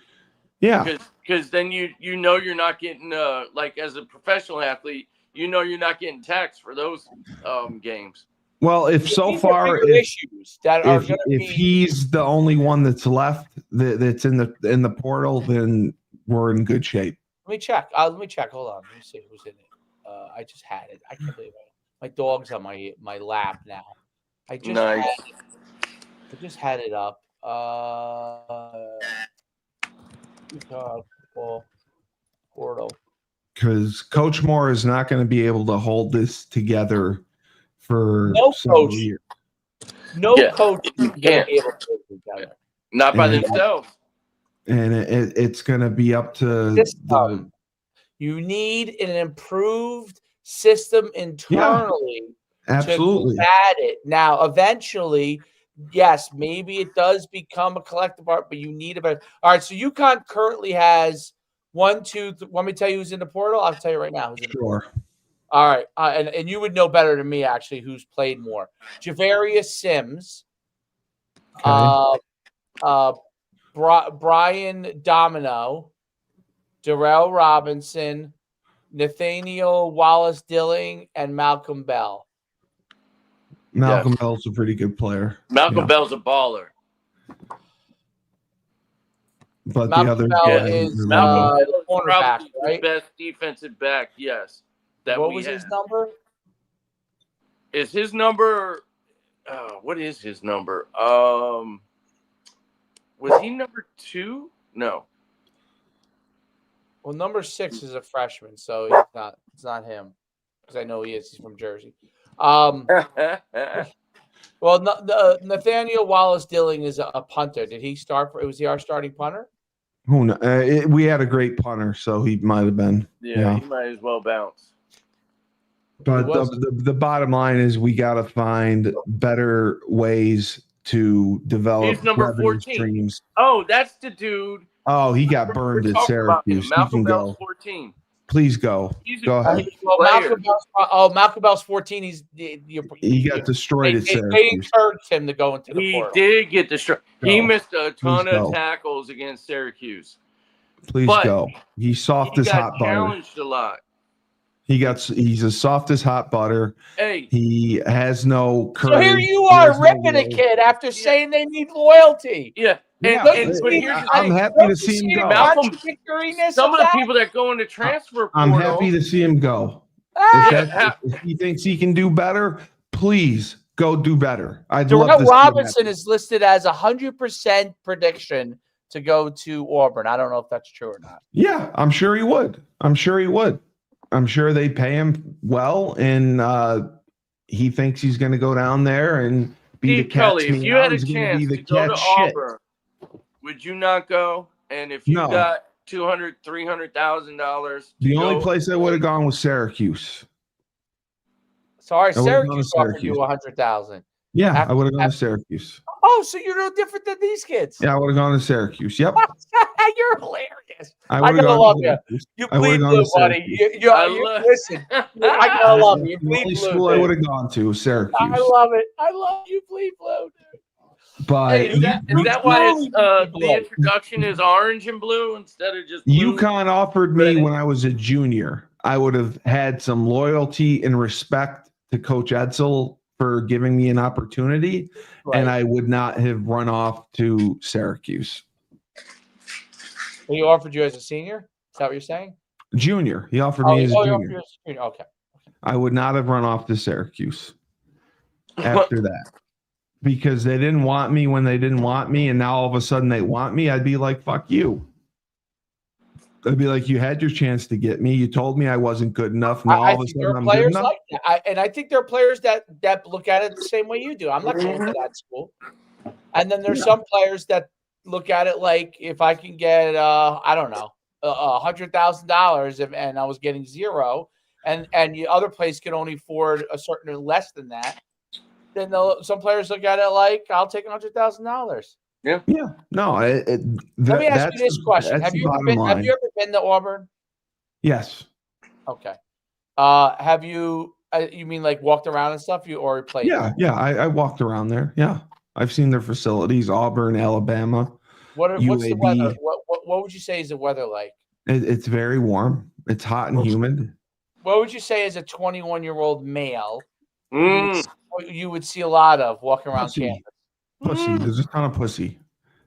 Yeah. Because then you know you're not getting like as a professional athlete. You know you're not getting taxed for those games. Well, if he's the only one that's left that's in the portal, then we're in good shape. Let me check. Hold on. Let me see who's in it. I just had it. I can't believe it. My dog's on my lap now. I just had it up. Portal. Because Coach Moore is not going to be able to hold this together for coach. Years. Coach is going to be able to hold it together. Not by themselves. And it's going to be up to you need an improved system internally to combat it. Now, eventually, yes, maybe it does become a collective art, but you need a better. All right, so UConn currently has 1, 2, 3. Want me to tell you who's in the portal? I'll tell you right now. Sure. All right, and you would know better than me actually who's played more. Javarius Sims, Brian Domino, Darrell Robinson, Nathaniel Wallace-Dilling, and Malcolm Bell. Malcolm Bell's a pretty good player. Malcolm Bell's a baller. But Malcolm the other Bell is cornerback, right? The best defensive back, yes. What was his number? Is his number? What is his number? Was he number 2? No. Well, number 6 is a freshman, so he's not. It's not him because I know he is. He's from Jersey. Well, Nathaniel Wallace Dilling is a punter. Did he start? Was he our starting punter? Who knows? We had a great punter, so he might have been. Yeah, he might as well bounce. But the bottom line is we got to find better ways to develop He's number 14. streams. Oh, that's the dude. Oh, he got burned at Syracuse. Malcolm Bell's 14. Please go. Go ahead. Malcolm Bell's 14. He got destroyed at Syracuse. They encouraged him to go into the portal. He did get destroyed. He missed a ton of tackles against Syracuse. Please go. He's soft as hot butter. He got challenged a lot. He's as soft as hot butter. Hey, he has no courage. So here you are ripping a kid after saying they need loyalty. Yeah. I'm happy to see him go. Malcolm, some of the people that go into transfer portal. I'm happy to see him go. If he thinks he can do better, please go do better. Darrell Robinson is listed as 100% prediction to go to Auburn. I don't know if that's true or not. Yeah, I'm sure he would. I'm sure they pay him well, and he thinks he's going to go down there and be the catch. If you had a chance to go to Auburn, would you not go? And if you got $200,000, $300,000, the only place I would have gone was Syracuse. Sorry, Syracuse offered you $100,000. Yeah, I would have gone to Syracuse. Oh, so you're no different than these kids. Yeah, I would have gone to Syracuse. Yep. You're hilarious. I gotta love you. You bleed blue, buddy. Listen, I gotta love you. You bleed blue. School I would have gone to Syracuse. I love it. I love you, bleed blue, dude. But hey, is that why the introduction is orange and blue instead of just blue? UConn offered me when I was a junior. I would have had some loyalty and respect to Coach Edsel for giving me an opportunity, and I would not have run off to Syracuse. Well, he offered you as a senior? Is that what you're saying? Junior. He offered me as a junior. Okay. I would not have run off to Syracuse after that because they didn't want me when they didn't want me, and now all of a sudden they want me. I'd be like, fuck you. I'd be like, you had your chance to get me. You told me I wasn't good enough. Now all of a sudden I'm good enough. Like that. And I think there are players that look at it the same way you do. I'm not going to that school. And then there's some players that look at it like, if I can get, I don't know, $100,000 and I was getting zero, and the other place can only afford a certain less than that, then some players look at it like, I'll take $100,000. Yeah. No. Let me ask you this question: Have you ever been to Auburn? Yes. Okay. Have you? You mean like walked around and stuff? Or played? Yeah. I walked around there. Yeah, I've seen their facilities. Auburn, Alabama. What's the weather? What would you say is the weather like? It's very warm. It's hot and humid. What would you say as a 21-year-old male? You would see a lot of walking around campus. Pussy. There's a ton of pussy.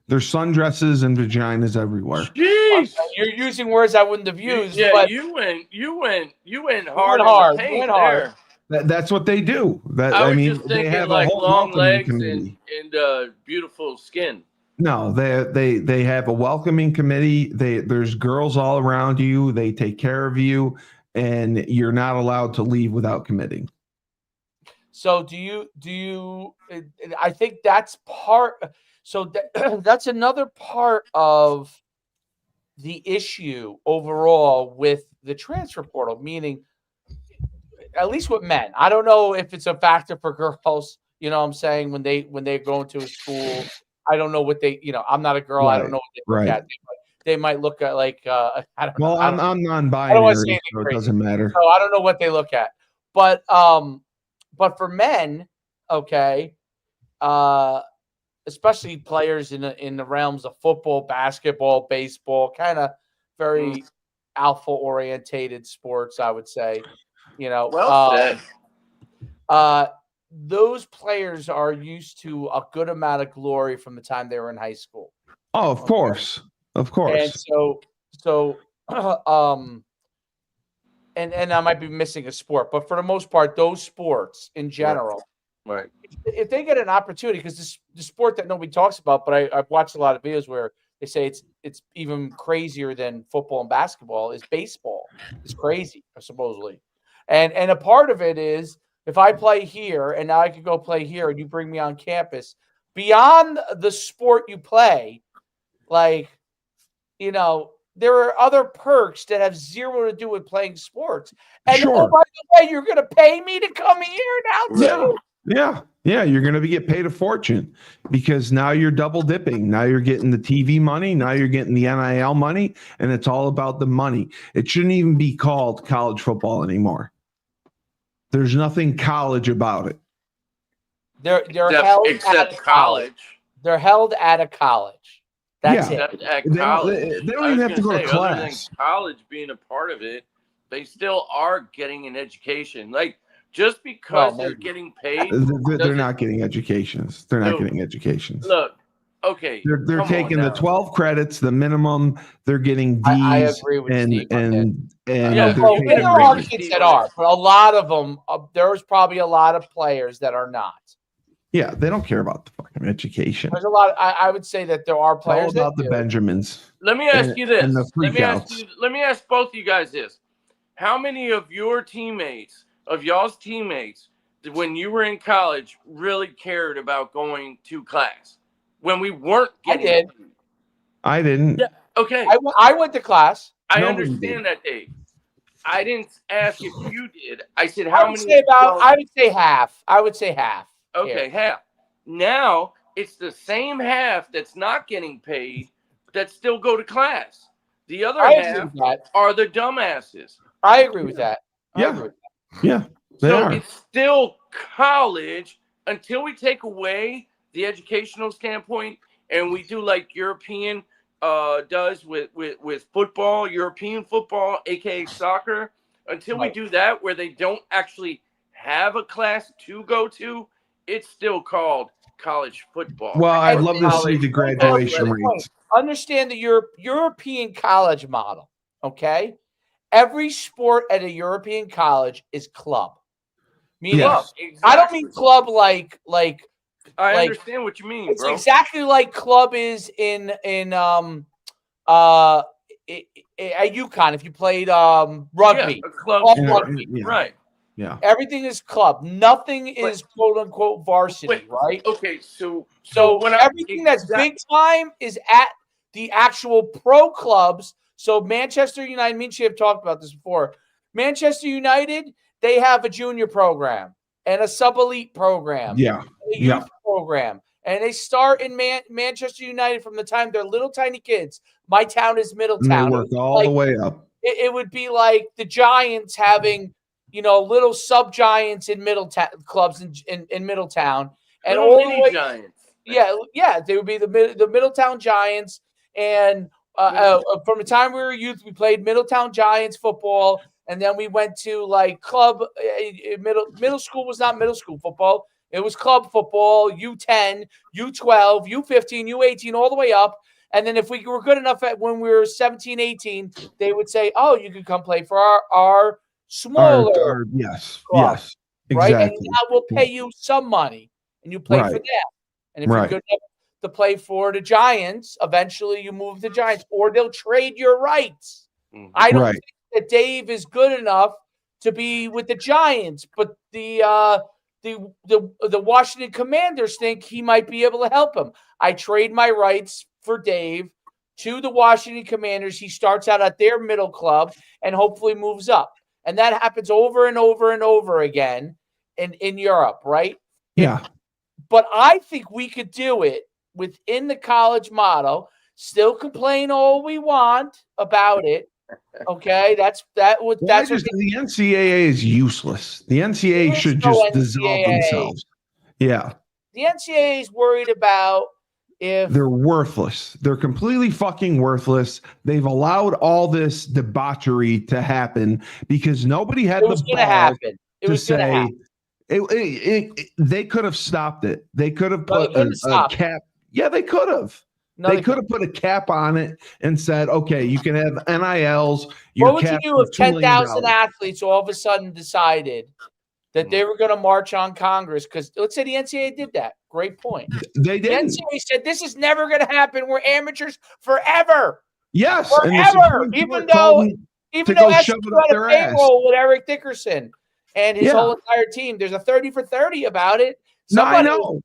There's sundresses and vaginas everywhere. Jeez. You're using words I wouldn't have used. Yeah, but you went hard. That's what they do. I mean, they have like long legs and beautiful skin. No, they have a welcoming committee. There's girls all around you. They take care of you, and you're not allowed to leave without committing. So do you I think that's part. So that's another part of the issue overall with the transfer portal, meaning at least with men. I don't know if it's a factor for girls, you know what I'm saying, when they go into a school. I don't know what they, I'm not a girl. Right. I don't know what they look at. They might look at like, I don't know. Well, I'm non-binary, so it doesn't matter. So I don't know what they look at. But for men, okay, especially players in the realms of football, basketball, baseball, kind of very alpha orientated sports, I would say. Well said. Those players are used to a good amount of glory from the time they were in high school. Oh, of course. And so and I might be missing a sport, but for the most part, those sports in general, right? If they get an opportunity, because the sport that nobody talks about, but I've watched a lot of videos where they say it's even crazier than football and basketball, is baseball. It's crazy, supposedly, and a part of it is if I play here and now I could go play here, and you bring me on campus beyond the sport you play, like, you know. There are other perks that have zero to do with playing sports. And oh, by the way, you're going to pay me to come here now too? Yeah. You're going to get paid a fortune because now you're double dipping. Now you're getting the TV money. Now you're getting the NIL money, and it's all about the money. It shouldn't even be called college football anymore. There's nothing college about it. They're held at college. They're held at a college. That's it. At college. They don't even have to go to class. Other than college being a part of it, they still are getting an education. Like, just because they're getting paid, they're not getting educations. They're not getting educations. Look, okay, they're taking the 12 credits, the minimum. They're getting D's. I agree with Steve. And there are kids that are, but a lot of them. There's probably a lot of players that are not. Yeah, they don't care about the fucking education. There's a lot. I would say that there are players. All about the Benjamins. Let me ask you this. And the let me ask both of you guys this. How many of your teammates, of y'all's teammates, when you were in college, really cared about going to class? When we weren't getting I didn't. Yeah, okay. I went to class. I understand that, Dave. I didn't ask if you did. I said how many? I would say half. I would say half. Okay, half. Now it's the same half that's not getting paid that still go to class. The other half are the dumbasses. I agree with that. Yeah, they so are. It's still college until we take away the educational standpoint and we do like European does with football, European football, aka soccer. Until we do that, where they don't actually have a class to go to, it's still called college football. Well, I'd love to see the graduation rates. Understand the European college model, okay? Every sport at a European college is club. Meaning, exactly. I don't mean club like I understand what you mean, it's bro. exactly like club is in at UConn if you played rugby. Yeah, a club, rugby. Right. Yeah. Everything is club. Nothing is quote unquote varsity, right? Okay, so when everything that's big time is at the actual pro clubs. So Manchester United, me and Chip have talked about this before. Manchester United, they have a junior program and a sub-elite program. Yeah. A youth program. And they start in Manchester United from the time they're little tiny kids. My town is Middletown. And they work all the way up. It would be like the Giants having little sub-giants in Middletown clubs in Middletown, and little mini Giants. Yeah, they would be the Middletown Giants. And from the time we were youth, we played Middletown Giants football, and then we went to like club. Middle school was not middle school football; it was club football. U10, U12, U15, U18, all the way up. And then if we were good enough when we were 17, 18, they would say, "Oh, you can come play for our smaller yes, club, right? Exactly. And now we'll pay you some money, and you play for them. And if you're good enough to play for the Giants, eventually you move to the Giants, or they'll trade your rights." Mm-hmm. I don't think that Dave is good enough to be with the Giants, but the Washington Commanders think he might be able to help him. I trade my rights for Dave to the Washington Commanders. He starts out at their middle club and hopefully moves up. And that happens over and over and over again in Europe, right? Yeah. But I think we could do it within the college model, still complain all we want about it. Okay, that's the NCAA is useless. The NCAA should just dissolve themselves. Yeah. The NCAA is worried about if they're worthless. They're completely fucking worthless. They've allowed all this debauchery to happen because nobody had the balls to say they could have stopped it. They could have put a cap. Yeah, they could have. No, they could have put a cap on it and said, okay, you can have NILs. What would you do if 10,000 athletes all of a sudden decided that they were going to march on Congress? Because let's say the NCAA did that. Great point. They didn't. The NCAA said this is never going to happen. We're amateurs forever. Yes, forever. Even though SU had a payroll with Eric Dickerson and his whole entire team, there's a 30 for 30 about it. I know.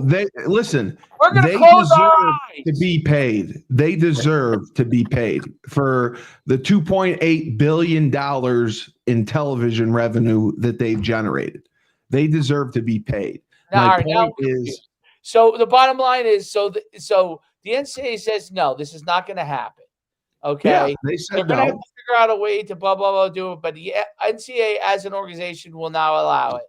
They listen. We're going to close our eyes to be paid. They deserve to be paid for the $2.8 billion in television revenue that they've generated. They deserve to be paid. My point is. So the bottom line is, so the NCAA says no, this is not going to happen. Okay, yeah, they said they're going to have to figure out a way to blah blah blah do it, but the NCAA as an organization will now allow it.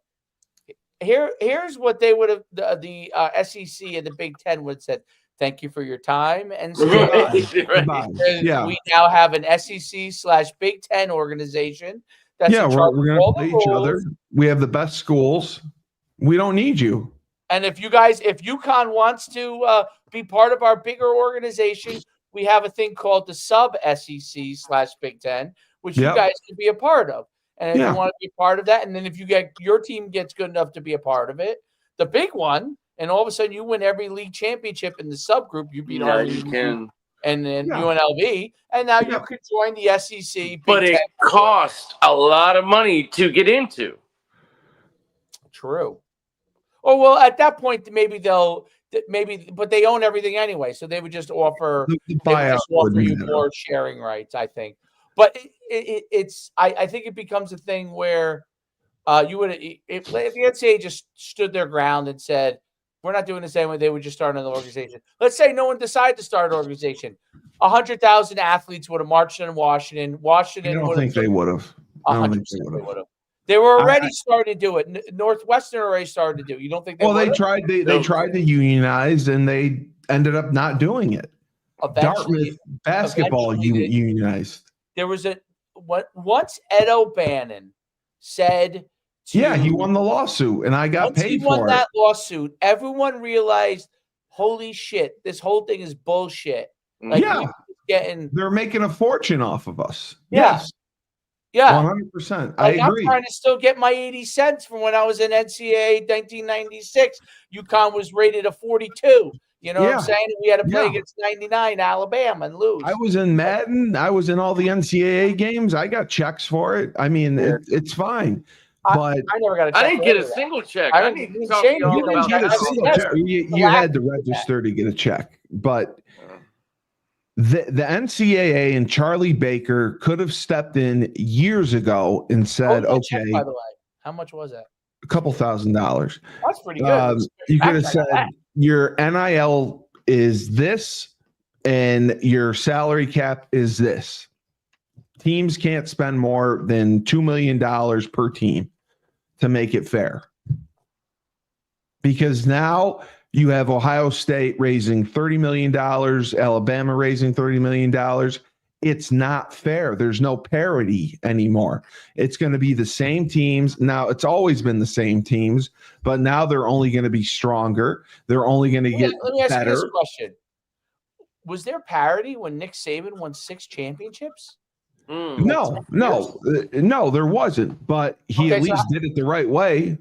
Here's what they would have the SEC and the Big Ten would have said. Thank you for your time. And so we now have an SEC/Big Ten organization. That's we're going to play each other. We have the best schools. We don't need you. And if UConn wants to be part of our bigger organization, we have a thing called the sub SEC/Big Ten, which you guys can be a part of. And if you want to be a part of that, and then if your team gets good enough to be a part of it, the big one, and all of a sudden you win every league championship in the subgroup, you beat RU and then UNLV, and now you could join the SEC. But it costs a lot of money to get into. True. Oh, well, at that point, but they own everything anyway, so they would just offer you more sharing rights, I think. But I think it becomes a thing where if the NCAA just stood their ground and said, we're not doing the same way, they would just start another organization. Let's say no one decided to start an organization. 100,000 athletes would have marched in Washington. I don't think they would have. 100% they would have. They were already starting to do it. Northwestern already started to do it. You don't think they they tried to unionize, and they ended up not doing it. Dartmouth basketball unionized. There was once Ed O'Bannon said he won the lawsuit, and I got paid for it. He won that lawsuit. Everyone realized, holy shit, this whole thing is bullshit. They're making a fortune off of us. Yeah. Yeah, 100%. I agree. I'm trying to still get my 80 cents from when I was in NCAA 1996. UConn was rated a 42. You know what I'm saying? We had to play against 99 Alabama and lose. I was in Madden. I was in all the NCAA games. I got checks for it. I mean, it's fine. But I never got a check. I didn't get a single check. I didn't get a single check. You had to register to get a check. But the NCAA and Charlie Baker could have stepped in years ago and said, okay. Check, by the way, how much was that? A couple $1,000. That's pretty good. You could have said your NIL is this and your salary cap is this. Teams can't spend more than $2 million per team to make it fair. Because now you have Ohio State raising $30 million, Alabama raising $30 million. It's not fair. There's no parity anymore. It's going to be the same teams. Now, it's always been the same teams, but now they're only going to be stronger. They're only going to get better. Let me ask you this question. Was there parity when Nick Saban won 6 championships? No, there wasn't. But he at least did it the right way.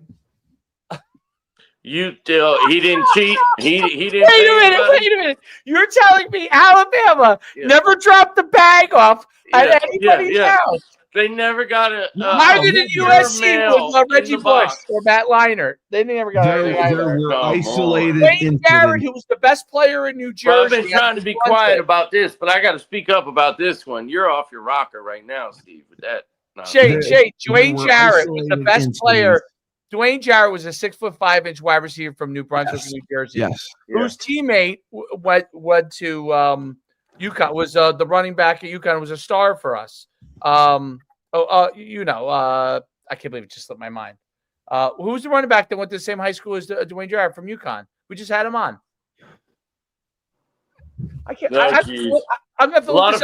He didn't cheat. He didn't. Wait a minute. You're telling me Alabama never dropped the bag off at anybody's house? They never got a. Neither did USC with Reggie Bush or Matt Leinart. They never got anything either. They were isolated. Wayne Garrett, who was the best player in New Jersey. Well, I've been trying to be quiet about this, but I got to speak up about this one. You're off your rocker right now, Steve. With that. Dwayne Jarrett was the best player. Dwayne Jarrett was a 6'5" wide receiver from New Brunswick, New Jersey. Yes. Whose teammate went to UConn, was the running back at UConn, was a star for us. I can't believe it just slipped my mind. Who's the running back that went to the same high school as Dwayne Jarrett from UConn? We just had him on. I can't. I'm going to a lot of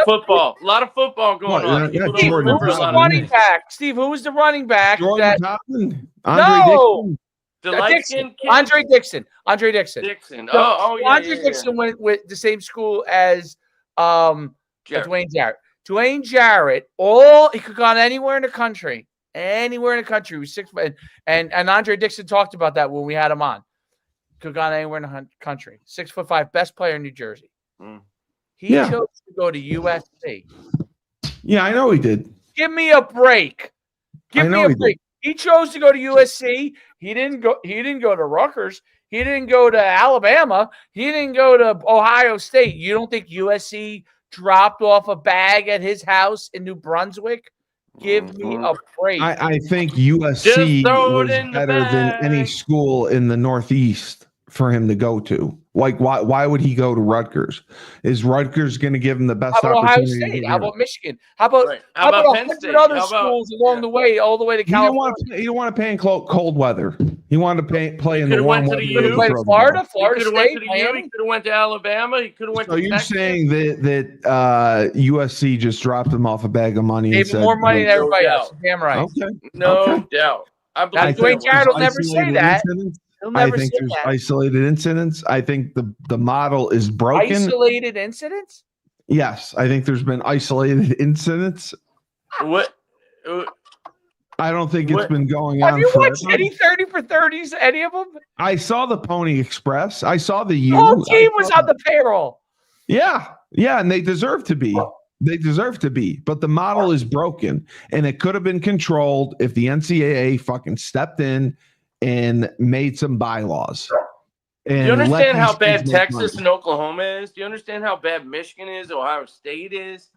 football going on. Steve, who was the running back? Steve, who was the running back? Jordan Thompson. Andre Dixon. The light skin kid? Andre Dixon. Dixon. Yeah. Andre Dixon went with the same school as Dwayne Jarrett. Dwayne Jarrett, he could have gone anywhere in the country. Anywhere in the country. He was 6 foot. And Andre Dixon talked about that when we had him on. Could have gone anywhere in the country. 6'5", best player in New Jersey. He chose to go to USC. Yeah, I know he did. Give me a break. Give me a break. He chose to go to USC. He didn't go to Rutgers. He didn't go to Alabama. He didn't go to Ohio State. You don't think USC dropped off a bag at his house in New Brunswick? Give me a break. I think USC was better than any school in the Northeast for him to go to. Like, why would he go to Rutgers? Is Rutgers going to give him the best opportunity? Ohio State? How about Michigan? How about 100 other schools along the way, all the way to California? He didn't want to play in cold weather. He wanted to play in the warm weather. He could have played Florida State, Miami. He could have went to Alabama. He could have went to Texas. So you're saying that USC just dropped him off a bag of money? Gave him more money than everybody else. Damn right. Okay. No doubt. I believe Dwayne Jarrett will never say that. I think there's isolated incidents. I think the model is broken. Isolated incidents? Yes, I think there's been isolated incidents. What? I don't think it's been going on. Have you watched any 30 for 30s? Any of them? I saw the Pony Express. I saw the whole team was on the payroll. Yeah, and they deserve to be. But the model is broken, and it could have been controlled if the NCAA fucking stepped in and made some bylaws. Do you understand how bad Texas and Oklahoma is? Do you understand how bad Michigan is, Ohio State is?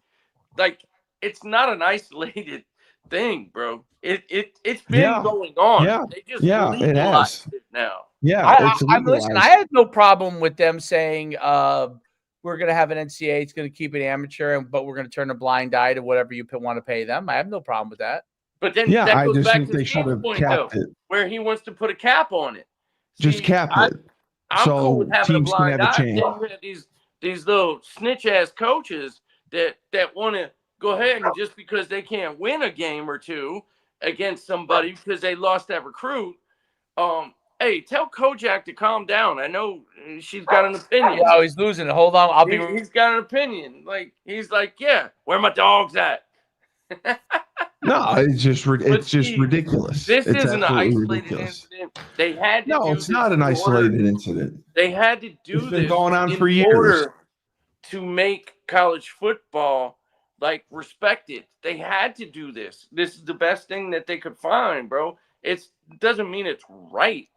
Like, it's not an isolated thing, bro. It's been going on. Yeah, they just it has now. Yeah, listen. I had no problem with them saying we're going to have an NCAA. It's going to keep it amateur, but we're going to turn a blind eye to whatever you want to pay them. I have no problem with that. But then that goes back to Steve's point, though, where he wants to put a cap on it. Just cap it. I'm so cool with having teams a blind can have a chance. You have these little snitch ass coaches that want to go ahead and just because they can't win a game or two against somebody because they lost that recruit. Hey, tell Kojak to calm down. I know she's got an opinion. Oh, he's losing it. Hold on, He's got an opinion. Like he's like, yeah, where my dogs at? No, it's just ridiculous. This it's isn't an isolated incident. They had to no, it's not an isolated incident. They had to do it's this been going on for in years order to make college football like respected. They had to do this. This is the best thing that they could find, bro. It doesn't mean it's right.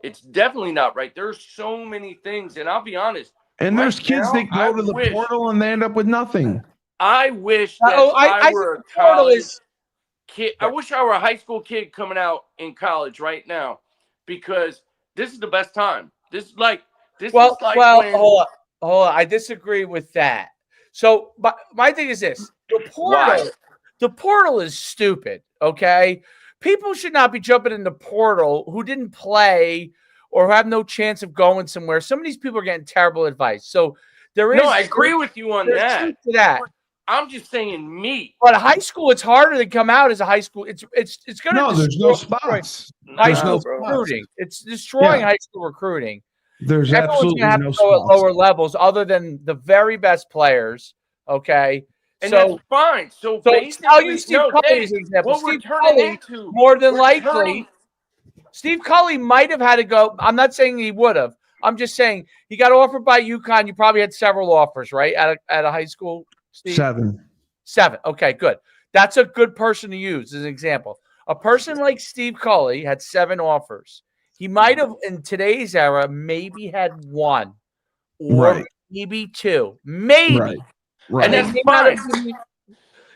It's definitely not right. There's so many things, and I'll be honest. And there's kids that go to the portal and they end up with nothing. I wish that I were a college kid. I wish I were a high school kid coming out in college right now, because this is the best time. Hold on. I disagree with that. So my thing is this: the portal is stupid. Okay, people should not be jumping in the portal who didn't play or have no chance of going somewhere. Some of these people are getting terrible advice. So there is. No, I agree with you on that. To that. I'm just saying me. But high school, it's harder to come out as a high school. It's going to. No, there's no spots. High school recruiting. It's destroying high school recruiting. There's everyone's absolutely gonna have no to go spots. at lower levels, other than the very best players. Okay, and that's fine. So basically, I'll use Steve Culley as an example. Steve Culley, more than likely, Steve Culley might have had to go. I'm not saying he would have. I'm just saying he got offered by UConn. You probably had several offers, right? At a high school, Steve? Seven. Okay, good. That's a good person to use as an example. A person like Steve Culley had 7 offers. He might have, in today's era, maybe had 1 or maybe 2. Maybe. Right. And that's fine.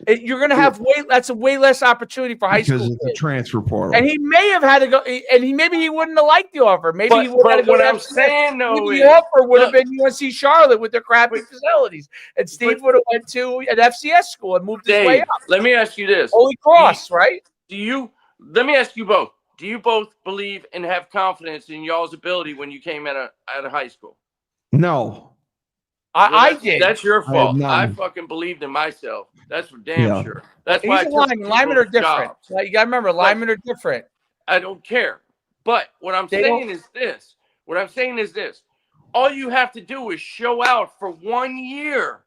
You're going to have that's a way less opportunity for high school. Because it's a transfer portal. And he may have had to go, and maybe he wouldn't have liked the offer. Maybe he would have had to go. What I'm saying, the offer would have been UNC Charlotte with their crappy facilities, and Steve would have went to an FCS school and moved his way up. Let me ask you this: Holy Cross, right? Let me ask you both. Do you both believe and have confidence in y'all's ability when you came out of high school? No. I did. That's your fault. I fucking believed in myself. That's for damn sure. That's why linemen are different. You got to remember, linemen are different. I don't care. But what I'm saying is this. What I'm saying is this. All you have to do is show out for 1 year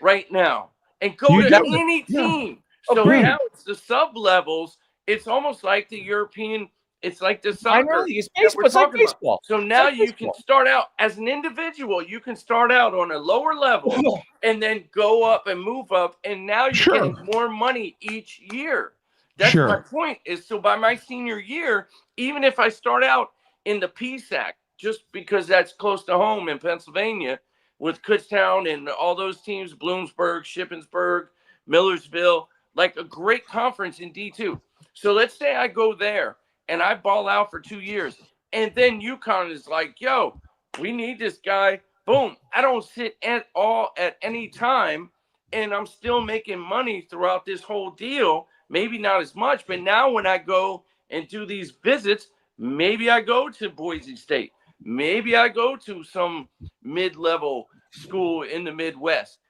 right now and go to any team. So now it's the sub levels. It's almost like the European. It's like the soccer. It's baseball. It's like baseball. So now you can start out as an individual. You can start out on a lower level and then go up and move up. And now you're getting more money each year. That's my point. Is so by my senior year, even if I start out in the PSAC, just because that's close to home in Pennsylvania with Kutztown and all those teams, Bloomsburg, Shippensburg, Millersville, like a great conference in D2. So let's say I go there and I ball out for 2 years. And then UConn is like, yo, we need this guy. Boom. I don't sit at all at any time. And I'm still making money throughout this whole deal. Maybe not as much. But now when I go and do these visits, maybe I go to Boise State. Maybe I go to some mid-level school in the Midwest.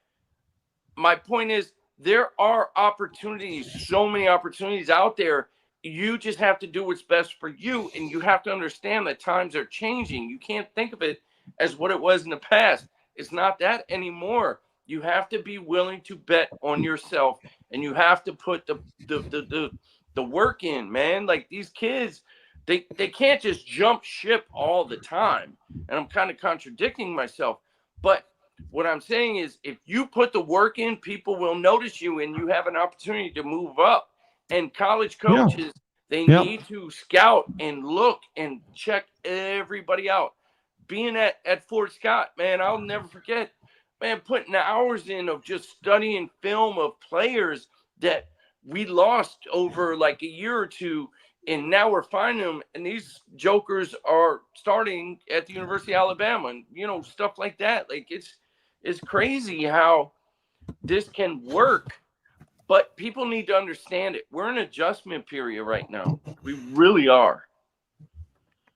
My point is there are opportunities, so many opportunities out there. You just have to do what's best for you, and you have to understand that times are changing. You can't think of it as what it was in the past. It's not that anymore. You have to be willing to bet on yourself, and you have to put the work in, man. Like these kids, they can't just jump ship all the time. And I'm kind of contradicting myself, but what I'm saying is if you put the work in, people will notice you and you have an opportunity to move up. And college coaches, they need to scout and look and check everybody out. Being at Fort Scott, man, I'll never forget, man, putting hours in of just studying film of players that we lost over like a year or two. And now we're finding them. And these jokers are starting at the University of Alabama and, you know, stuff like that. Like it's crazy how this can work. But people need to understand it. We're in an adjustment period right now. We really are.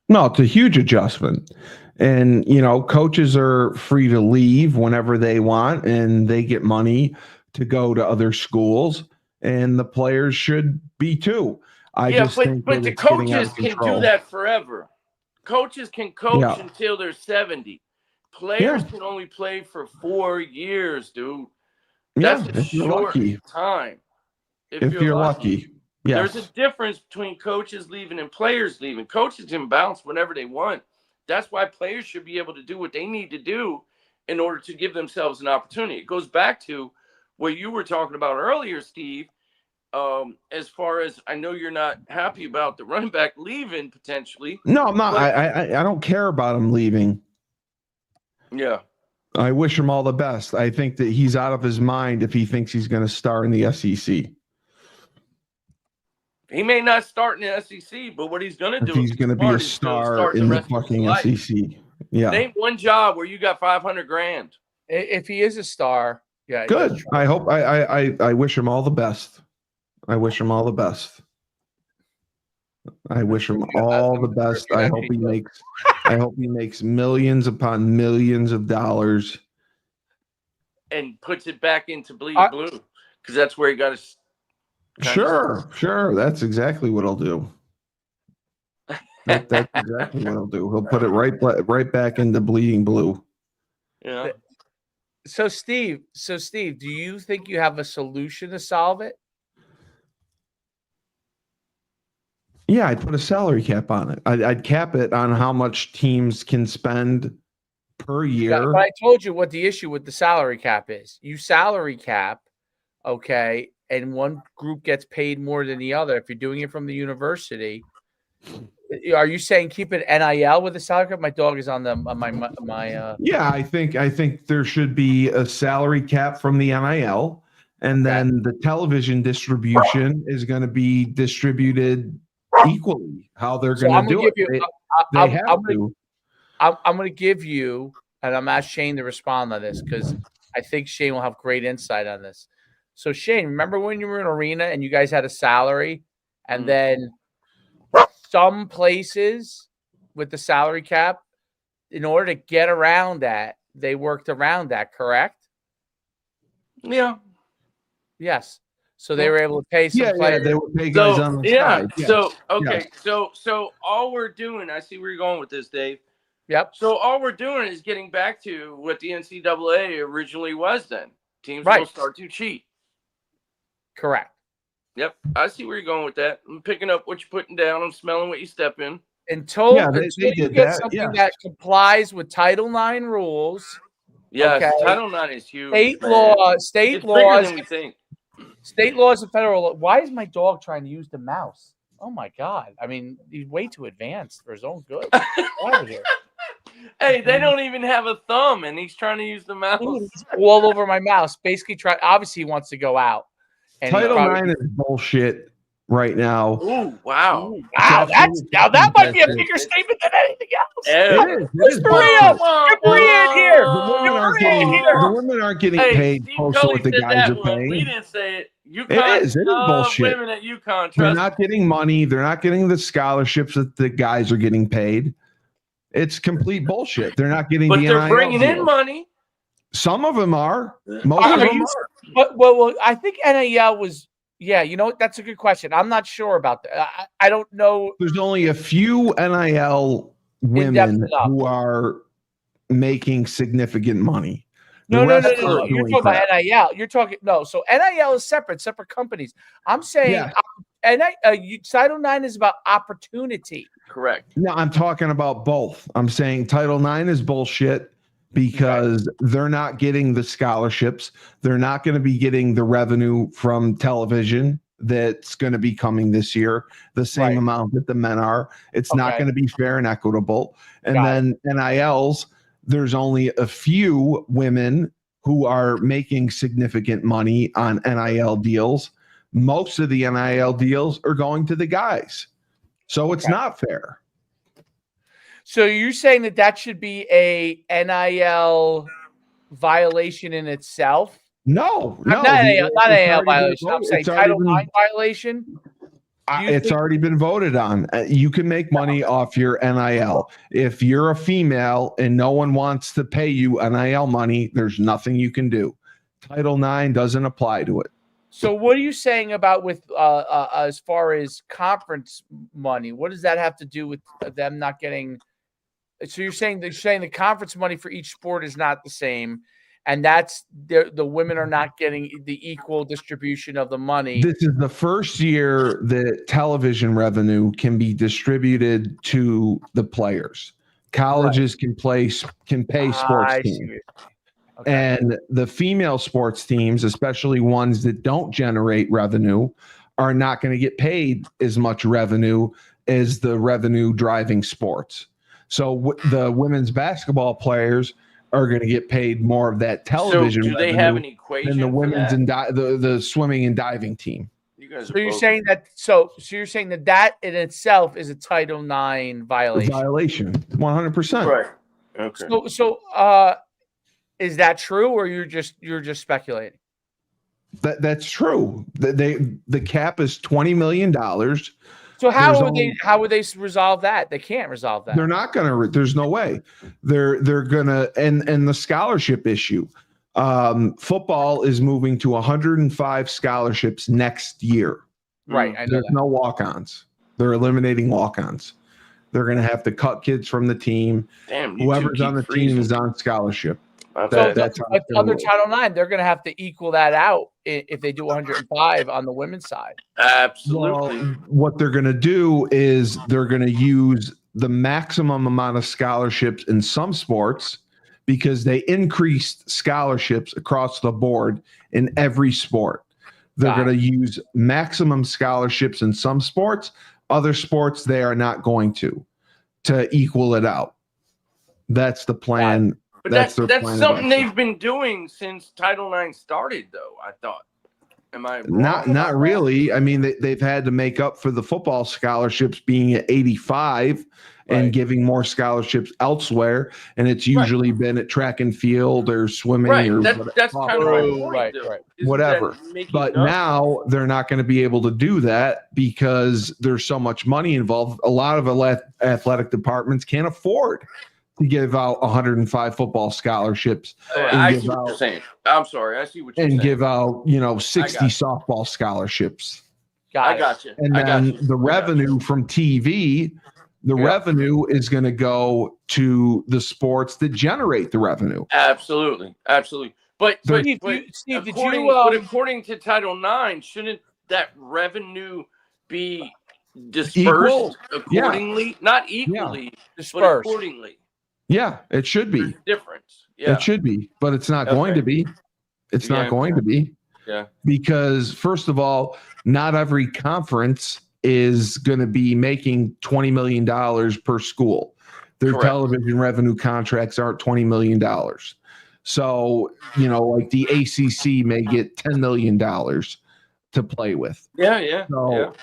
No, it's a huge adjustment. And, you know, coaches are free to leave whenever they want and they get money to go to other schools. And the players should be too. I just think but the coaches can do that forever. Coaches can coach until they're 70. Players can only play for 4 years, dude. That's a short time. If you're lucky. Yes. There's a difference between coaches leaving and players leaving. Coaches can bounce whenever they want. That's why players should be able to do what they need to do in order to give themselves an opportunity. It goes back to what you were talking about earlier, Steve. As far as I know, you're not happy about the running back leaving potentially. No, I'm not. I don't care about him leaving. Yeah. I wish him all the best. I think that he's out of his mind if he thinks he's going to star in the SEC. He may not start in the SEC, but what he's going to do, he's going to be a star in the fucking SEC. Yeah. Name one job where you got $500,000. If he is a star, yeah. Good. I hope. I wish him all the best. I wish him all the best. I wish him all the best. I hope he makes. I hope he makes millions upon millions of dollars, and puts it back into Bleeding Blue because that's where he got his. Sure. That's exactly what I'll do. That's exactly what I'll do. He'll put it right back into Bleeding Blue. Yeah. So Steve, do you think you have a solution to solve it? Yeah, I'd put a salary cap on it. I'd cap it on how much teams can spend per year. But I told you what the issue with the salary cap is. You salary cap, okay, and one group gets paid more than the other. If you're doing it from the university, are you saying keep it NIL with the salary cap? My dog is on my. Yeah, I think there should be a salary cap from the NIL, and then the television distribution is going to be distributed equally. How they're going to do it? I'm going to give you, and I'm asking Shane to respond on this because I think Shane will have great insight on this. So Shane, remember when you were in Arena and you guys had a salary, and then some places with the salary cap, in order to get around that, they worked around that, correct? Yeah. Yes. So they were able to pay some players. They would pay guys on the side. Yes. So okay, yes. So all we're doing, I see where you're going with this, Dave. Yep. So all we're doing is getting back to what the NCAA originally was. Then teams will start to cheat. Correct. Yep, I see where you're going with that. I'm picking up what you're putting down. I'm smelling what you step in. Until you get something that complies with Title IX rules. Yes, okay. Title IX is huge. State laws. Bigger than we think. State laws and federal law. Why is my dog trying to use the mouse? Oh my God! I mean, he's way too advanced for his own good. Hey, they don't even have a thumb, and he's trying to use the mouse. He's all over my mouse. Basically, obviously, he wants to go out. And Title IX is bullshit right now. Ooh, wow. Wow, that might be a bigger statement than anything else. It is. Maria, Maria in here. The women aren't getting paid close to what the guys are paying. We didn't say it. UConn, it is bullshit. Women at UConn, they're not getting money. They're not getting the scholarships that the guys are getting paid. It's complete bullshit. They're not getting but the they're NIL bringing in money. Some of them are. Most of them are. But well, I think NIL was. Yeah, you know what? That's a good question. I'm not sure about that. I don't know. There's only a few NIL women who are making significant money. No. You're talking about NIL. You're talking So NIL is separate companies. I'm saying Title IX is about opportunity. Correct. No, I'm talking about both. I'm saying Title IX is bullshit because they're not getting the scholarships. They're not going to be getting the revenue from television that's going to be coming this year, the same amount that the men are. It's not going to be fair and equitable. And then NILs, there's only a few women who are making significant money on NIL deals. Most of the NIL deals are going to the guys. So it's not fair. So you're saying that should be a NIL violation in itself? No. Not NIL violation. I'm saying Title IX violation. It's already been voted on. You can make money off your NIL. If you're a female and no one wants to pay you NIL money, there's nothing you can do. Title IX doesn't apply to it. So what are you saying about with as far as conference money? What does that have to do with them not getting? So you're saying the conference money for each sport is not the same, and that's the women are not getting the equal distribution of the money. This is the first year that television revenue can be distributed to the players. Colleges can pay sports teams. Okay. And the female sports teams, especially ones that don't generate revenue, are not going to get paid as much revenue as the revenue driving sports. So the women's basketball players are going to get paid more of that television. So do they have an equation than the women's and the swimming and diving team? So you're saying that so you're saying that in itself is a Title IX violation. 100%. Right. Okay. So is that true, or you're just speculating? That's true. The cap is $20 million. So how would they resolve that? They can't resolve that. They're not gonna. There's no way. They're gonna and the scholarship issue. Football is moving to 105 scholarships next year. Right. I know There's no walk-ons. They're eliminating walk-ons. They're gonna have to cut kids from the team. Damn. Whoever's on the team is on scholarship. That's under Title IX, they're going to have to equal that out if they do 105 on the women's side. Absolutely. Well, what they're going to do is they're going to use the maximum amount of scholarships in some sports because they increased scholarships across the board in every sport. They're going to use maximum scholarships in some sports. Other sports, they are not going to equal it out. That's the plan. But that's something they've been doing since Title IX started, though, I thought. Am I wrong? Not really. I mean, they've had to make up for the football scholarships being at 85 and giving more scholarships elsewhere. And it's usually been at track and field or swimming or that's kind of my point, whatever. But now they're not going to be able to do that because there's so much money involved. A lot of athletic departments can't afford to give out 105 football scholarships. I see what you're saying. I'm sorry. I see what you're saying. And give out, 60 softball scholarships. I got you. And then the revenue from TV, revenue is going to go to the sports that generate the revenue. Absolutely. But Steve, according to Title IX, shouldn't that revenue be dispersed accordingly? Yeah. Not equally, dispersed. But accordingly. Yeah, it should be. There's a difference. Yeah. It should be, but it's not going to be. It's not going to be. Yeah. Because first of all, not every conference is going to be making $20 million per school. Their television revenue contracts aren't $20 million. So, like the ACC may get $10 million to play with. Yeah. So,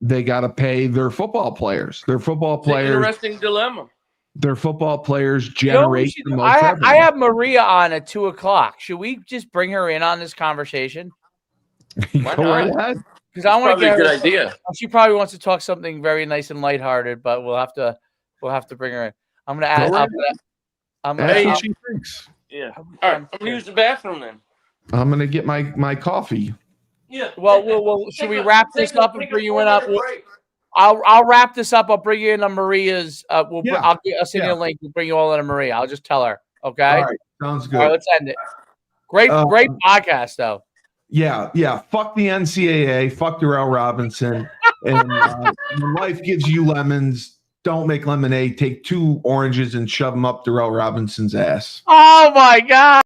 they got to pay their football players. Their football players. Interesting dilemma. Their football players generate the most revenue. I have Maria on at 2:00. Should we just bring her in on this conversation? Go right ahead. Because I want to get a good idea. She probably wants to talk something very nice and lighthearted, but we'll have to bring her in. I'm going to ask. That's what she thinks. Yeah. All right. I'm going to use the bathroom then. I'm going to get my coffee. Yeah. Well, should we wrap this up and bring you in? I'll wrap this up. I'll bring you in on Maria's. I'll send you a link. We'll bring you all in on Maria. I'll just tell her. Okay. All right. Sounds good. All right, let's end it. Great podcast though. Yeah. Fuck the NCAA. Fuck Darrell Robinson. And when life gives you lemons, don't make lemonade. Take 2 oranges and shove them up Darrell Robinson's ass. Oh my God.